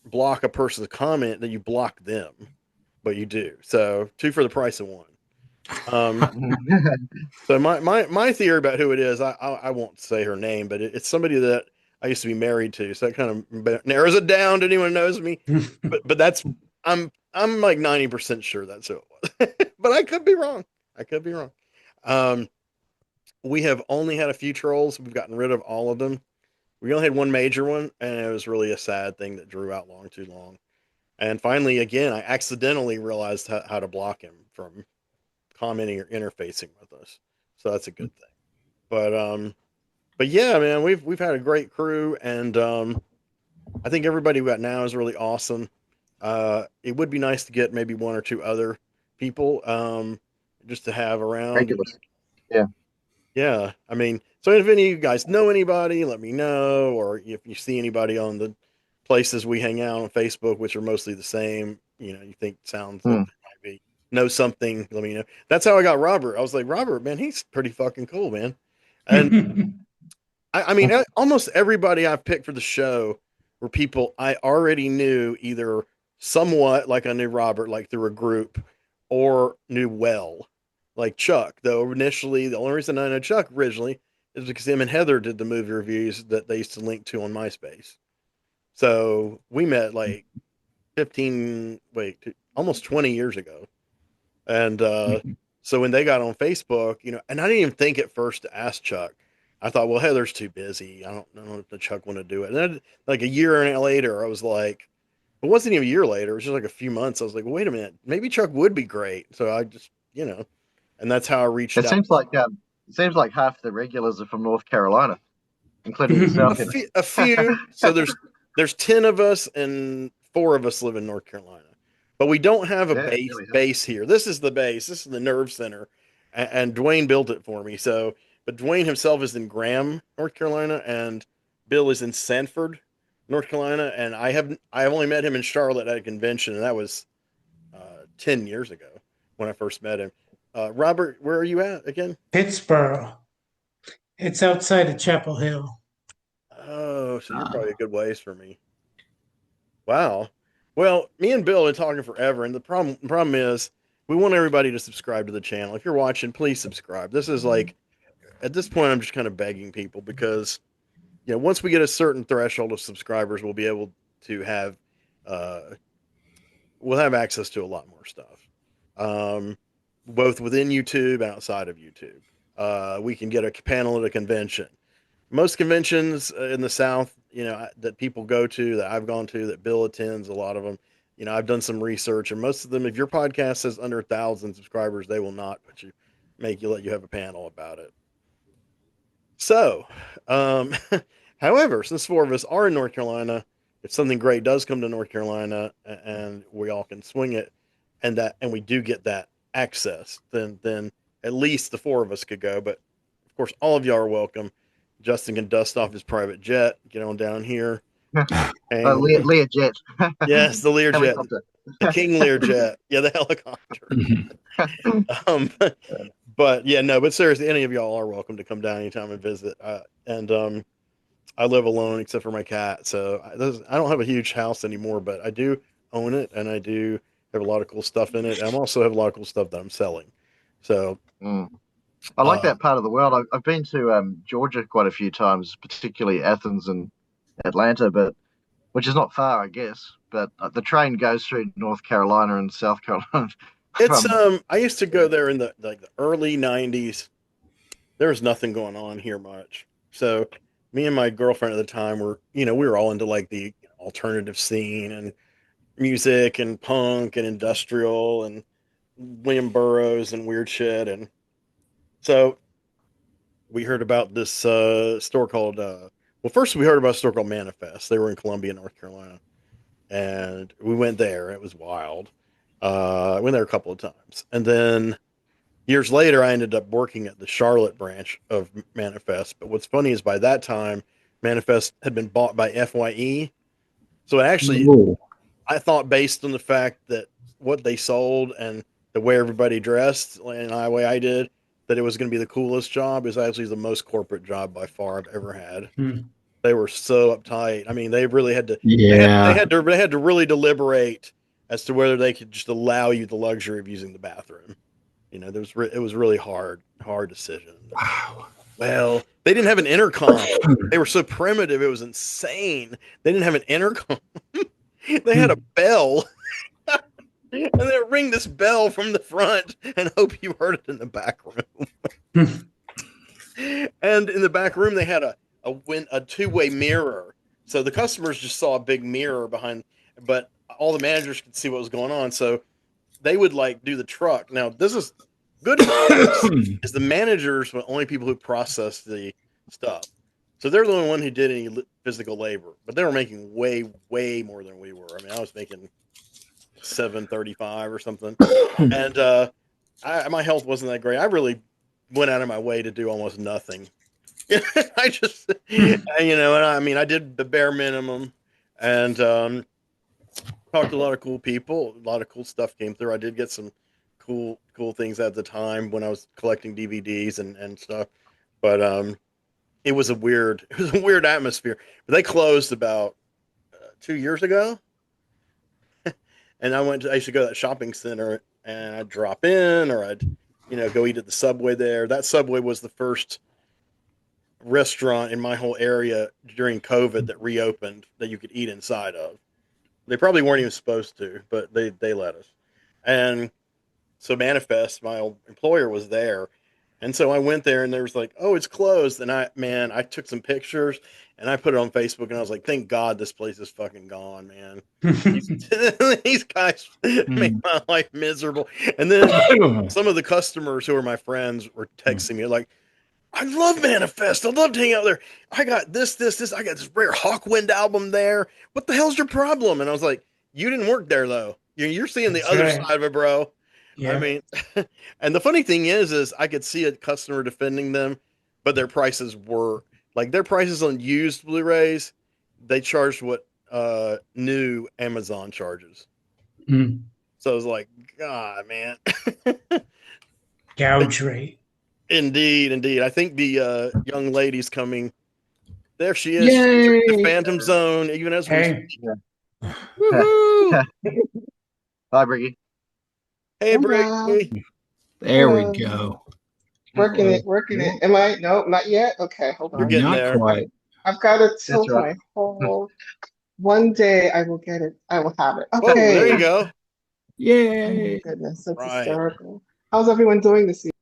block a person's comment that you block them, but you do. So two for the price of one. Um, so my theory about who it is, I won't say her name, but it's somebody that I used to be married to. So that kind of narrows it down to anyone who knows me. But that's I'm I'm like 90% sure that's who it was, but I could be wrong. I could be wrong. Um, we have only had a few trolls. We've gotten rid of all of them. We only had one major one, and it was really a sad thing that drew out long too long. And finally, again, I accidentally realized how to block him from commenting or interfacing with us. So that's a good thing. But yeah, man, we've had a great crew, and I think everybody we got now is really awesome. It would be nice to get maybe one or two other people just to have around. Regulars. Yeah. Yeah, I mean, so if any of you guys know anybody, let me know, or if you see anybody on the places we hang out on Facebook, which are mostly the same, you think sounds like Hmm. they might be, know something, let me know. That's how I got Robert. I was like, Robert, man, he's pretty fucking cool, man. And I mean, almost everybody I've picked for the show were people I already knew either somewhat, like I knew Robert, like through a group, or knew well, like Chuck. Though initially, the only reason I know Chuck originally is because him and Heather did the movie reviews that they used to link to on MySpace. So we met like 15, almost 20 years ago. And so when they got on Facebook, and I didn't even think at first to ask Chuck. I thought, well, Heather's too busy. I don't know if the Chuck want to do it. And then, like a year later, I was like, it wasn't even a year later. It was just like a few months. I was like, well, wait a minute, maybe Chuck would be great. So I just, and that's how I reached It out. seems like half the regulars are from North Carolina, including yourself. A few. So there's 10 of us, and 4 of us live in North Carolina, but we don't have a Yeah, base here. This is the base. This is the nerve center, and Dwayne built it for me. So, but Dwayne himself is in Graham, North Carolina, and Bill is in Sanford, North Carolina, and I have only met him in Charlotte at a convention, and that was 10 years ago when I first met him. Robert, where are you at again? Pittsburgh. It's outside of Chapel Hill. Oh, so you're probably a good ways for me. Wow. Well, me and Bill have been talking forever, and the problem is we want everybody to subscribe to the channel. If you're watching, please subscribe. This is like at this point I'm just kind of begging people because once we get a certain threshold of subscribers, we'll be able to have uh we'll have access to a lot more stuff. Um both within YouTube and outside of YouTube. We can get a panel at a convention. Most conventions in the South, that people go to, that I've gone to, that Bill attends, a lot of them, I've done some research, and most of them, if your podcast says under 1,000 subscribers, they will not let you have a panel about it. So, um, however, since 4 of us are in North Carolina, if something great does come to North Carolina and we all can swing it, and we do get that access, then at least the 4 of us could go. But of course, all of y'all are welcome. Justin can dust off his private jet, get on down here. And Learjet. yes, the Learjet, Helicopter. the King Learjet. Yeah, the helicopter. um, but yeah, no, but seriously, any of y'all are welcome to come down anytime and visit. And I live alone except for my cat, so I don't have a huge house anymore, but I do own it, and I do have a lot of cool stuff in it. And I also have a lot of cool stuff that I'm selling. So Mm. I like that part of the world. I've been to Georgia quite a few times, particularly Athens and Atlanta, but which is not far, I guess. But the train goes through North Carolina and South Carolina. it's From I used to go there in the early '90s. There was nothing going on here much, so me and my girlfriend at the time we were all into like the alternative scene and music and punk and industrial and William Burroughs and weird shit. And so we heard about this store called well, first we heard about a store called Manifest. They were in Columbia, North Carolina, and we went there. It was wild. I went there a couple of times, and then years later I ended up working at the Charlotte branch of Manifest. But what's funny is by that time Manifest had been bought by FYE. So it actually, Ooh. I thought, based on the fact that what they sold and the way everybody dressed and the way I did, that it was going to be the coolest job. Is actually the most corporate job by far I've ever had. They were so uptight. I mean, they really had to. Yeah. They had to really deliberate as to whether they could just allow you the luxury of using the bathroom. It was really hard decision. Wow. Well, they didn't have an intercom. They were so primitive. It was insane. They didn't have an intercom. They had a bell. and then ring this bell from the front and hope you heard it in the back room. And in the back room, they had a two-way mirror, so the customers just saw a big mirror behind, but all the managers could see what was going on. So they would like do the truck. Now this is good is the managers were the only people who processed the stuff. So they're the only one who did any physical labor, but they were making way more than we were. I mean, I was making 735 or something, and my health wasn't that great. I really went out of my way to do almost nothing. I just, and I mean, I did the bare minimum, and talked to a lot of cool people. A lot of cool stuff came through. I did get some cool things at the time when I was collecting DVDs and stuff, but it was a weird atmosphere. But they closed about 2 years ago, and I used to go to that shopping center, and I'd drop in, or I'd go eat at the Subway there. That Subway was the first restaurant in my whole area during COVID that reopened that you could eat inside of. They probably weren't even supposed to, but they let us. And so Manifest, my old employer, was there. And so I went there, and there was like, oh, it's closed. And I took some pictures, and I put it on Facebook, and I was like, thank God this place is fucking gone, man. These guys make my life miserable. And then some of the customers who are my friends were texting me like, I love Manifest. I'd love to hang out there. I got this. I got this rare Hawkwind album there. What the hell's your problem? And I was like, you didn't work there, though. You're seeing the other side of it, bro. Yeah. I mean, and the funny thing is I could see a customer defending them, but their prices were like their prices on used Blu-rays. They charged what new Amazon charges. Mm. So I was like, God, man. Gouge rate. Indeed. I think the young lady's coming. There she is. The Phantom Zone, even as we speak. Woohoo! Bye, Briggy. Hey, Briggy. There we go. Working it. Am I? No, not yet. Okay, hold on. You're getting Not there. quite. I've got to tilt right. my whole. One day I will get it. I will have it. Okay. Oh, there you go. Yay. Oh my goodness, that's Right. hysterical. How's everyone doing this evening?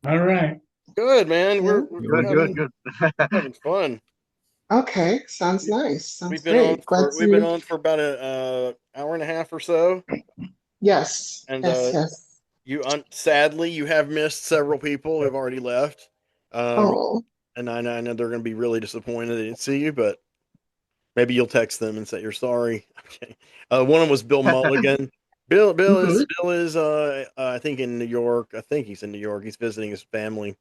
All right. Good, man. We're Good. having fun. Okay, sounds nice. Sounds We've been great. we've been on for about an hour and a half or so. Yes. And yes. Sadly, you have missed several people who have already left. Oh. And I know they're going to be really disappointed they didn't see you, but maybe you'll text them and say you're sorry. Okay. One of them was Bill Mulligan. Bill is I think in New York. I think he's in New York. He's visiting his family.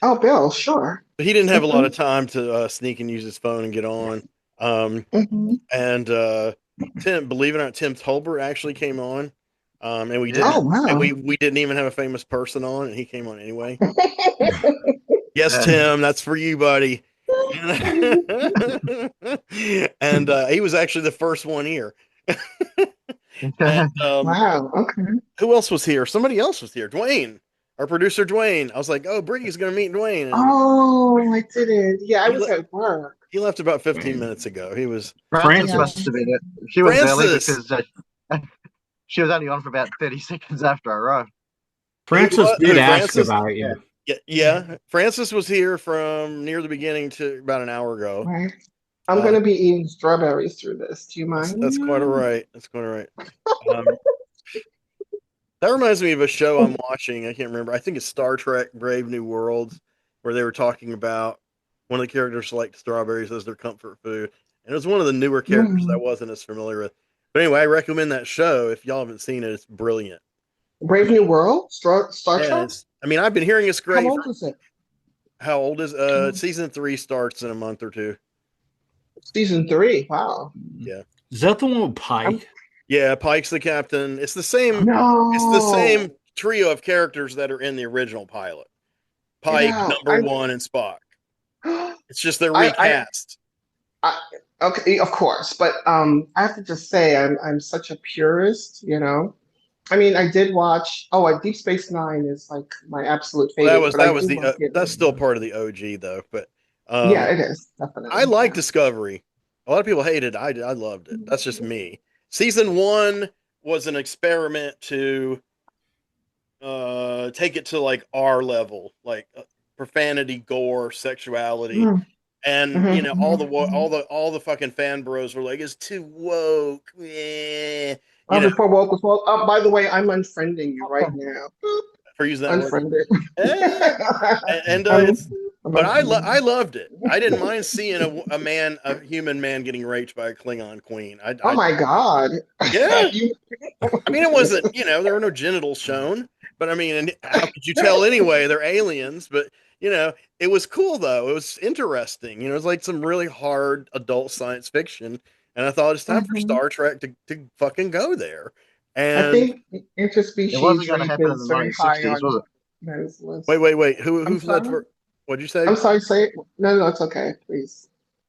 Oh, Bill, sure. But he didn't have a lot of time to sneak and use his phone and get on. And Tim, believe it or not, Tim Tolbert actually came on. And we didn't. Oh, wow. And we didn't even have a famous person on, and he came on anyway. Yes, Tim, that's for you, buddy. And he was actually the first one here. And, wow. Okay. Who else was here? Somebody else was here. Dwayne, our producer, Dwayne. I was like, oh, Briggy's going to meet Dwayne. And oh, I didn't. Yeah, I was at work. He left about 15 minutes ago. He was. Francis must have been it. She was early because she was only on for about 30 seconds after I arrived. Francis did ask about you. Yeah. Francis was here from near the beginning to about an hour ago. Right. I'm going to be eating strawberries through this. Do you mind? That's quite all right. That reminds me of a show I'm watching. I can't remember. I think it's Star Trek Brave New Worlds, where they were talking about one of the characters liked strawberries as their comfort food. And it was one of the newer characters I wasn't as familiar with. But anyway, I recommend that show. If y'all haven't seen it, it's brilliant. Brave New World? Star Trek? I mean, I've been hearing it's great. How old is it? How old is season 3 starts in a month or two. Season 3. Wow. Yeah. Is that the one with Pike? Yeah, Pike's the captain. It's the same. No. It's the same trio of characters that are in the original pilot. Pike, number one, and Spock. It's just they're recast. Okay, of course, but I have to just say I'm such a purist, you know. I mean, I did watch. Deep Space Nine is like my absolute favorite. That's still part of the OG though. But yeah, it is definitely. I like Discovery. A lot of people hate it. I loved it. That's just me. Season 1 was an experiment to take it to like R level, like profanity, gore, sexuality, Mm, and mhm, mhm, mhm. all the fucking fan bros were like, it's too woke, Before woke was woke. By the way, I'm unfriending you right now. Boop, for using that word. unfriended. Eh, and I'm, it's, I'm but unfriending I loved it. I didn't mind seeing a human man getting raped by a Klingon queen. Oh my God. Yeah. You, I mean, it wasn't, there were no genitals shown, but I mean, and how could you tell anyway? They're aliens, but it was cool though. It was interesting. It was like some really hard adult science fiction, and I thought it's time for Mhm. Star Trek to fucking go there. I And think It wasn't interspecies going to rape happen in is the very high 1960s, on was it? men's list. wait, who I'm said sorry. for what'd you say? I'm sorry. Say it. No, no, it's okay. Please.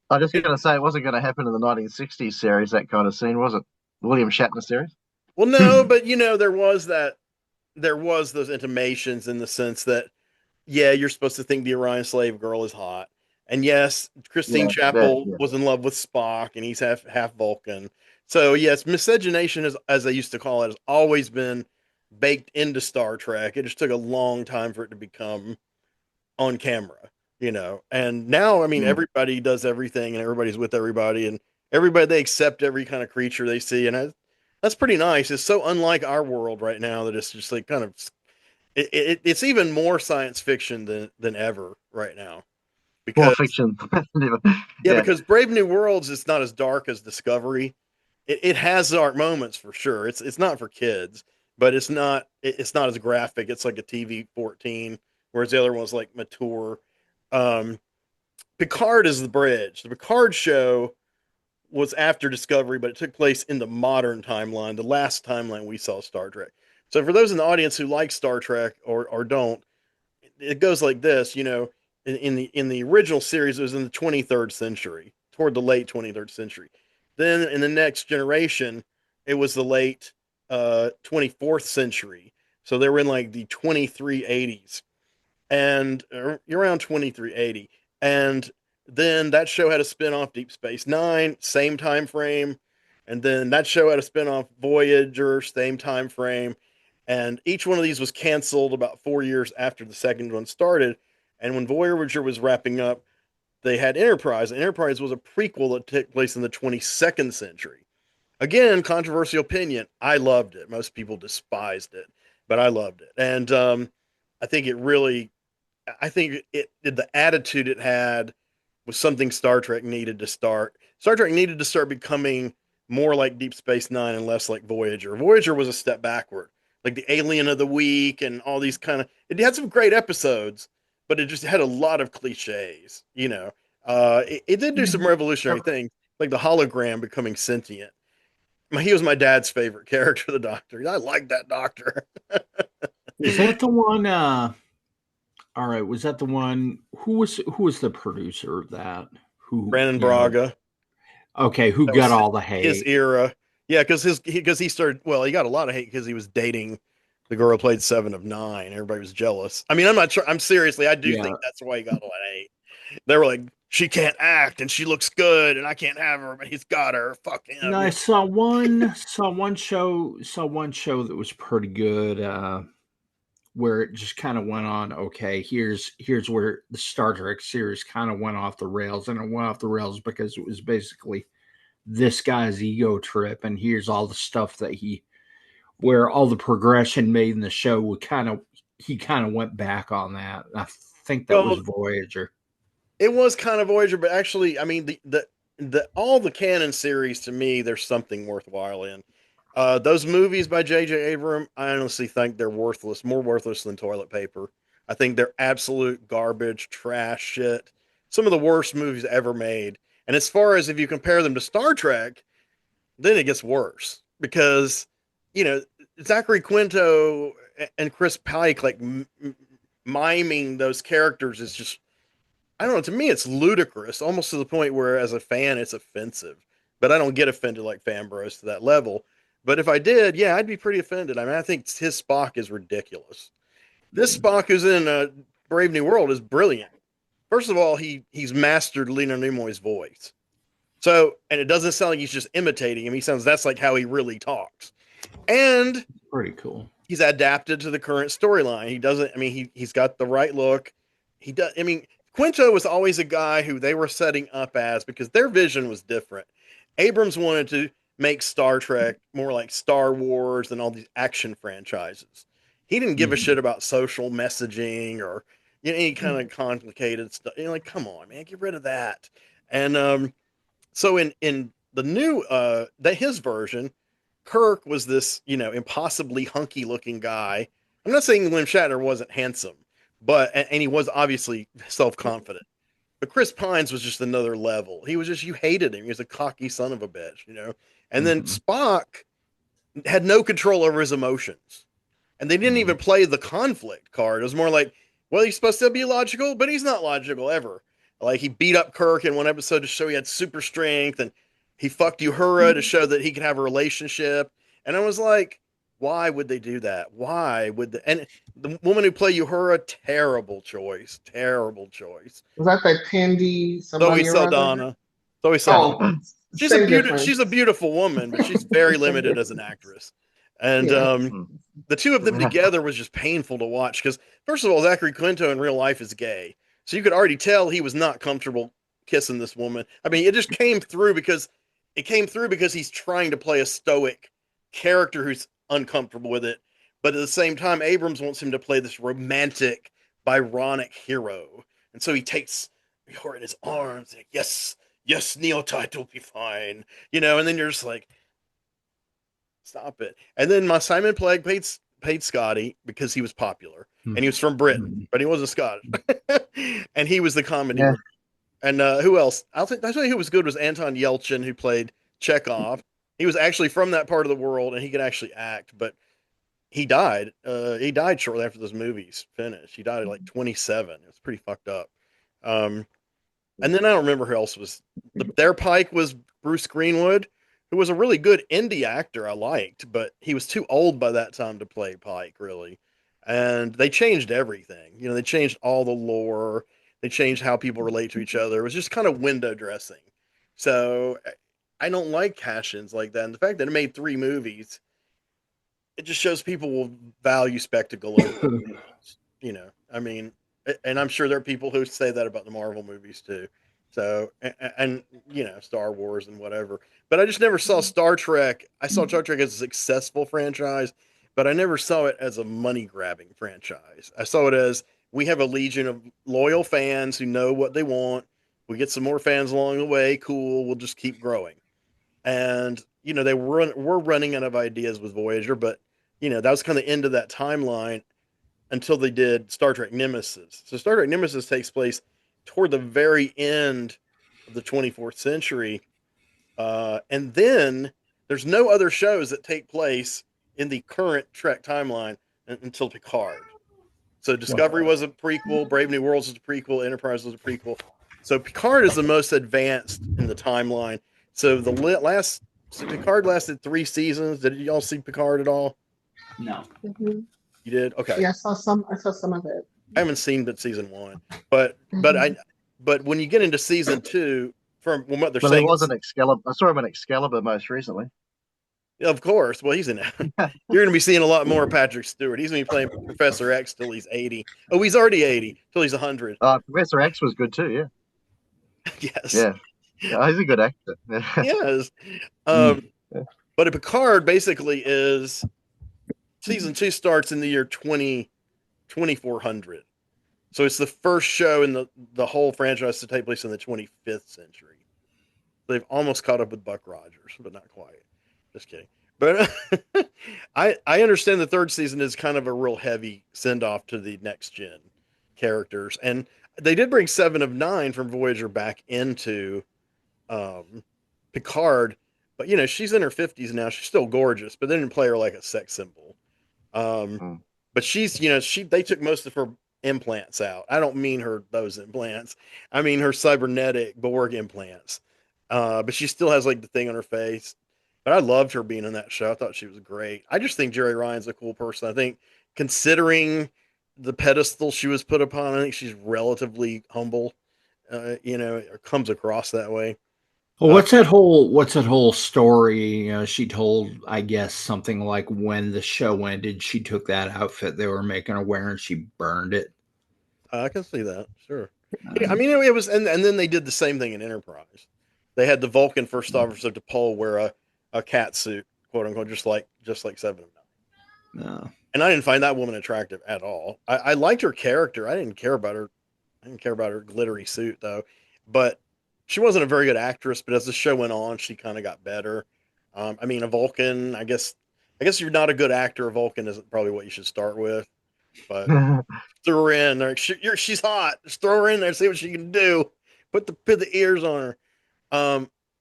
I'm just going to say it wasn't going to happen in the 1960s series, that kind of scene, was it? William Shatner series? Well, no, but there was those intimations in the sense that yeah, you're supposed to think the Orion slave girl is hot. And yes, Christine Yeah, that, Chapel yeah. was in love with Spock, and he's half Vulcan. So yes, miscegenation, as they used to call it, has always been baked into Star Trek. It just took a long time for it to become on camera, And now, I mean, Mm. everybody does everything, and everybody's with everybody, and everybody they accept every kind of creature they see, and that's pretty nice. It's so unlike our world right now that it's just like kind of it's even more science fiction than ever right now More because fiction. yeah, Yeah. because Brave New Worlds is not as dark as Discovery. It has dark moments for sure. It's not for kids, but it's not as graphic. It's like a TV 14, whereas the other one's like mature. Um, Picard is the bridge. The Picard show was after Discovery, but it took place in the modern timeline, the last timeline we saw Star Trek. So for those in the audience who like Star Trek or don't, it goes like this, in the original series, it was in the 23rd century, toward the late 23rd century. Then in the next generation, it was the late 24th century. So they were in like the 2380s and around 2380. And then that show had a spin-off, Deep Space Nine, same time frame. And then that show had a spin-off, Voyager, same time frame. And each one of these was canceled about 4 years after the second one started. And when Voyager was wrapping up, they had Enterprise. And Enterprise was a prequel that took place in the 22nd century. Again, controversial opinion. I loved it. Most people despised it, but I loved it. And I think it really I think the attitude it had was something Star Trek needed to start. Star Trek needed to start becoming more like Deep Space Nine and less like Voyager. Voyager was a step backward, like the Alien of the Week and all these kind of. It had some great episodes, but it just had a lot of cliches. It did do some Mhm. revolutionary things, like the hologram becoming sentient. He was my dad's favorite character, the Doctor. I like that Doctor. Is that the one? All right, was that the one? Who was the producer of that? Who Brandon Braga. Okay, who That got was all the his hate? era. Yeah, because he started. Well, he got a lot of hate because he was dating the girl who played Seven of Nine. Everybody was jealous. I mean, I'm not sure. I'm seriously. I do Yeah, think that's why he got a lot of hate. They were like, she can't act and she looks good and I can't have her, but he's got her. Fuck no, him. I saw one show that was pretty good. Where it just kind of went on. Okay, here's where the Star Trek series kind of went off the rails, and it went off the rails because it was basically this guy's ego trip, and here's all the stuff that where all the progression made in the show would he kind of went back on that. I think that was Well, Voyager. it was kind of Voyager, but actually, I mean, the all the canon series to me, there's something worthwhile in. Those movies by J.J. Abrams, I honestly think they're worthless, more worthless than toilet paper. I think they're absolute garbage, trash shit. Some of the worst movies ever made. And as far as if you compare them to Star Trek, then it gets worse because, you know, Zachary Quinto and Chris Pike like miming those characters is just I don't know. To me, it's ludicrous, almost to the point where, as a fan, it's offensive. But I don't get offended like fan bros to that level. But if I did, yeah, I'd be pretty offended. I mean, I think his Spock is ridiculous. This Spock who's in Brave New World is brilliant. First of all, he's mastered Leonard Nimoy's voice. So, and it doesn't sound like he's just imitating him. He sounds that's like how he really talks. And Pretty cool. he's adapted to the current storyline. He doesn't. I mean, he's got the right look. He does. I mean, Quinto was always a guy who they were setting up as because their vision was different. Abrams wanted to make Star Trek more like Star Wars and all these action franchises. He didn't give a shit about social messaging or any kind of complicated stuff. Like, come on, man, get rid of that. And so in the new that his version, Kirk was this, impossibly hunky looking guy. I'm not saying William Shatner wasn't handsome, but and he was obviously self confident. But Chris Pines was just another level. He was just you hated him. He was a cocky son of a bitch. And then Spock had no control over his emotions, and they didn't even play the conflict card. It was more like, well, he's supposed to be logical, but he's not logical ever. Like he beat up Kirk in one episode to show he had super strength, and he fucked Uhura to show that he could have a relationship. And I was like, why would they do that? Why would they? And the woman who played Uhura, terrible choice. Terrible choice. Was that Tandy Zoe somebody or other? Saldana. Zoe Saldana. Oh, She's a same difference. she's a beautiful woman, but she's very Same limited as an difference. actress. And Yeah. the two of them together was just painful to watch because, first of all, Zachary Quinto in real life is gay, so you could already tell he was not comfortable kissing this woman. I mean, it just came through because he's trying to play a stoic character who's uncomfortable with it, but at the same time, Abrams wants him to play this romantic, Byronic hero, and so he takes her in his arms. Like, yes, Neotite will be fine, and then you're just like, stop it. And then my Simon Pegg paid Scotty because he was popular and he was from Britain, but he wasn't Scottish. And he was the comedy. Yeah. And who else? I'll tell you who was good was Anton Yelchin, who played Chekhov. He was actually from that part of the world and he could actually act, but he died. He died shortly after those movies finished. He died at like 27. It was pretty fucked up. And then I don't remember who else was. Their Pike was Bruce Greenwood, who was a really good indie actor I liked, but he was too old by that time to play Pike, really. And they changed everything. They changed all the lore. They changed how people relate to each other. It was just kind of window dressing. So I don't like cash-ins like that. And the fact that it made 3 movies, it just shows people will value spectacle over I mean, and I'm sure there are people who say that about the Marvel movies too. So, and Star Wars and whatever. But I just never saw Star Trek. I saw Star Trek as a successful franchise, but I never saw it as a money grabbing franchise. I saw it as we have a legion of loyal fans who know what they want. We get some more fans along the way. Cool. We'll just keep growing. And, they were running out of ideas with Voyager, but, that was kind of the end of that timeline until they did Star Trek Nemesis. So Star Trek Nemesis takes place toward the very end of the 24th century. And then there's no other shows that take place in the current Trek timeline until Picard. So Discovery was a prequel, Brave New Worlds was a prequel, Enterprise was a prequel. So Picard is the most advanced in the timeline. So Picard lasted 3 seasons. Did y'all see Picard at all? No. Mm-hmm. You did? Okay. Yeah, I saw some of it. I haven't seen but season 1, but when you get into season 2, from what they're Well, saying, it was an Excalibur. I saw him in Excalibur most recently. of course. Well, he's in it. You're going to be seeing a lot more of Patrick Stewart. He's going to be playing Professor X till he's 80. Oh, he's already 80 till he's 100. Professor X was good too. Yeah. Yes. Yeah. He's a good actor. Yes. But a Picard basically is season 2 starts in the year 2400. So it's the first show in the whole franchise to take place in the 25th century. They've almost caught up with Buck Rogers, but not quite. Just kidding. But I understand the 3rd season is kind of a real heavy send off to the next gen characters, and they did bring 7 of 9 from Voyager back into Picard, but she's in her 50s now. She's still gorgeous, but they didn't play her like a sex symbol. But she's they took most of her implants out. I don't mean those implants. I mean her cybernetic Borg implants. But she still has like the thing on her face. But I loved her being in that show. I thought she was great. I just think Jerry Ryan's a cool person. I think considering the pedestal she was put upon, I think she's relatively humble. It comes across that way. Well, what's that whole story? She told, I guess, something like when the show ended, she took that outfit they were making her wear and she burned it. I can see that. Sure. Yeah, I Um, mean, it was, and then they did the same thing in Enterprise. They had the Vulcan first officer T'Pol wear a cat suit, quote unquote, just like Seven of Nine. uh, And I didn't find that woman attractive at all. I liked her character. I didn't care about her. I didn't care about her glittery suit though. But she wasn't a very good actress. But as the show went on, she kind of got better. I mean, a Vulcan. I guess if you're not a good actor, a Vulcan isn't probably what you should start with. But throw her in there. She's hot. Just throw her in there. See what she can do. Put the ears on her.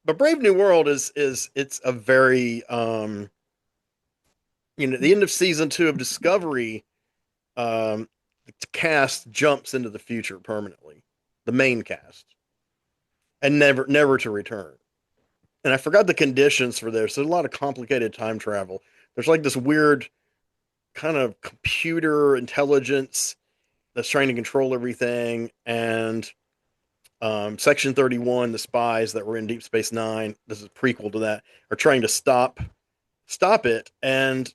But Brave New World is it's a very the end of season 2 of Discovery. The cast jumps into the future permanently, the main cast, and never to return. And I forgot the conditions for this. There's a lot of complicated time travel. There's like this weird kind of computer intelligence that's trying to control everything, and Section 31, the spies that were in Deep Space Nine, this is a prequel to that, are trying to stop it, and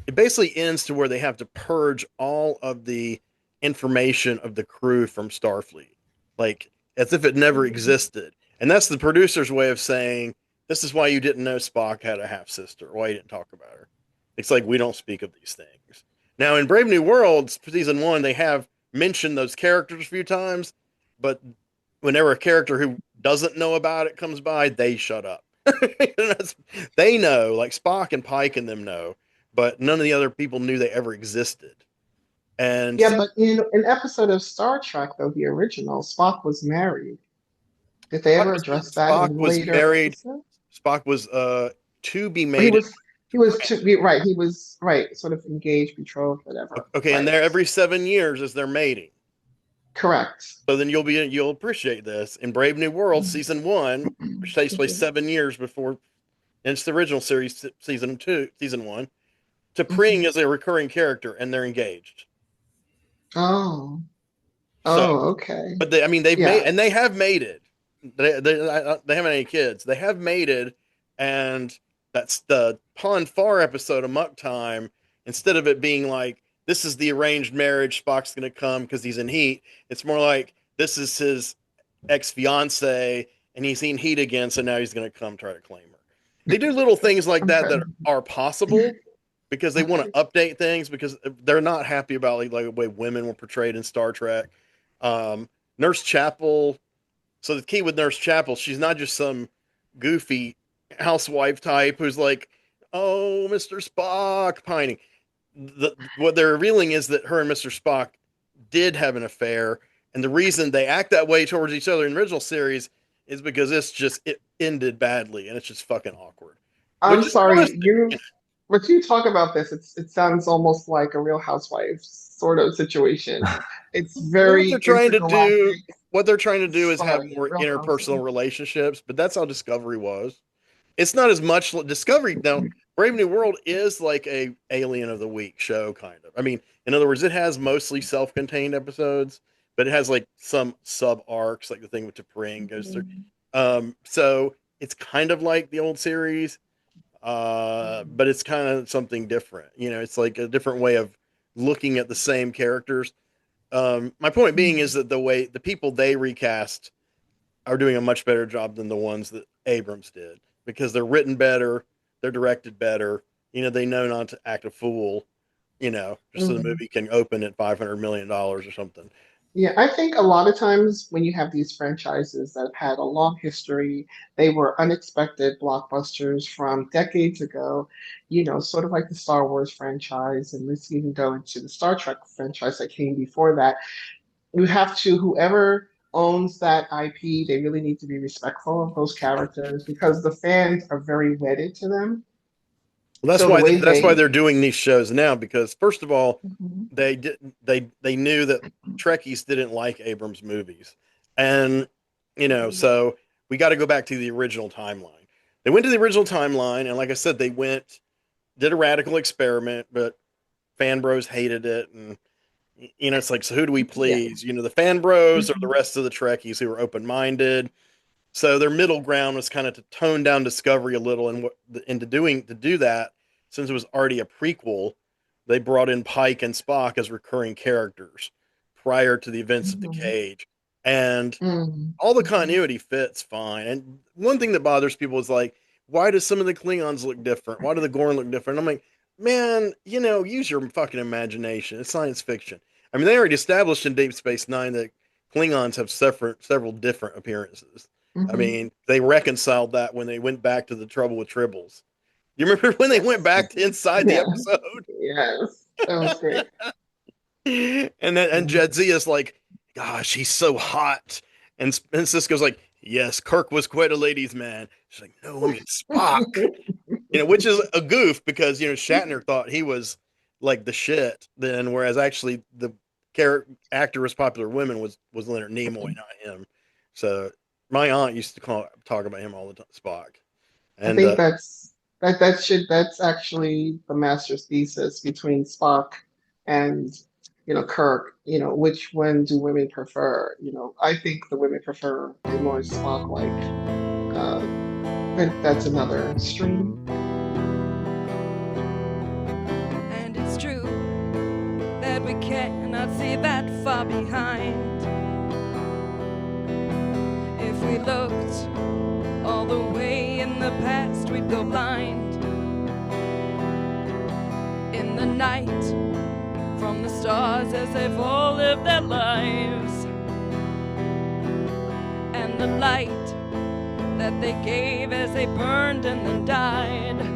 it basically ends to where they have to purge all of the information of the crew from Starfleet, like as if it never existed. And that's the producer's way of saying, this is why you didn't know Spock had a half sister, why you didn't talk about her. It's like, we don't speak of these things. Now, in Brave New Worlds, season 1, they have mentioned those characters a few times, but whenever a character who doesn't know about it comes by, they shut up. They know, like Spock and Pike and them know, but none of the other people knew they ever existed. And Yeah, but in an episode of Star Trek, though, the original, Spock was married. Did they ever address that Spock in was later married. episodes? Spock was to be He mated. was he was to be right. He was right, sort of engaged, betrothed, whatever. Okay, and Right. there every 7 years is their mating. Correct. So then you'll appreciate this in Brave New World season 1, which takes place 7 years before, and it's the original series season 1. T'Pring Mhm. is a recurring character, and they're engaged. Oh. So, Oh, okay. but I mean, they've made, Yeah. and they have mated. They haven't any kids. They have mated, and that's the Pon Far episode of Muck Time. Instead of it being like, this is the arranged marriage, Spock's going to come because he's in heat, it's more like, this is his ex fiance, and he's in heat again, so now he's going to come try to claim her. They do little things like that Okay. that are possible because they want Okay. to update things, because they're not happy about like the way women were portrayed in Star Trek. Um, Nurse Chapel. So the key with Nurse Chapel, she's not just some goofy housewife type who's like, "Oh, Mr. Spock," pining. What they're revealing is that her and Mr. Spock did have an affair, and the reason they act that way towards each other in the original series is because it ended badly, and it's just fucking awkward. I'm Which is sorry, realistic. you but you talk about this, it sounds almost like a Real Housewives sort of situation. It's what they're very trying to do intergalactic. what they're trying to do is have Sorry, more Real interpersonal Housewives. relationships, but that's how Discovery was. It's not as much Discovery now. Brave New World is like a Alien of the Week show, kind of. I mean, in other words, it has mostly self-contained episodes, but it has like some sub arcs, like the thing with T'Pring goes through. So it's kind of like the old series, but it's kind of something different. It's like a different way of looking at the same characters. My point being is that the people they recast are doing a much better job than the ones that Abrams did, because they're written better, they're directed better. They know not to act a fool. Just so the Mhm. movie can open at $500 million or something. Yeah, I think a lot of times when you have these franchises that have had a long history, they were unexpected blockbusters from decades ago, sort of like the Star Wars franchise, and let's even go into the Star Trek franchise that came before that. You have to, whoever owns that IP, they really need to be respectful of those characters because the fans are very wedded to them. Well, that's So the why way that's why they, they're doing these shows now, because first of all, Mhm. they knew that Trekkies didn't like Abrams movies, and so we got to go back to the original timeline. They went to the original timeline, and like I said, they did a radical experiment, but fan bros hated it, and it's like, so who do we Yeah. please? The fan bros or the Mhm. rest of the Trekkies who are open minded. So their middle ground was kind of to tone down Discovery a little, and to do that, since it was already a prequel, they brought in Pike and Spock as recurring characters prior to the events of the Mhm. Cage, and Mhm. all the Mhm. continuity fits fine. And one thing that bothers people is like, why do some of the Klingons look different? Why do the Gorn look different? I'm like, man, use your fucking imagination. It's science fiction. I mean, they already established in Deep Space Nine that Klingons have several different appearances. I Mhm. mean, they reconciled that when they went back to the Trouble with Tribbles. You remember when they went Yes. back to inside the Yeah. episode? Yes. That was great. And Mhm. Jadzia's like, gosh, he's so hot. And Cisco's like, yes, Kirk was quite a ladies' man. She's like, no, I mean Spock. Which is a goof because Shatner thought he was like the shit then, whereas actually the character actor was popular women was Leonard Nimoy, not him. So my aunt used to talk about him all the time, Spock. I And think that's actually the master's thesis between Spock and Kirk. Which one do women prefer? I think the women prefer a more Spock-like. Uh, but that's another stream. And it's true that we cannot see that far behind. If we looked all the way in the past, we'd go blind. In the night, from the stars as they've all lived their lives, and the light that they gave as they burned and then died.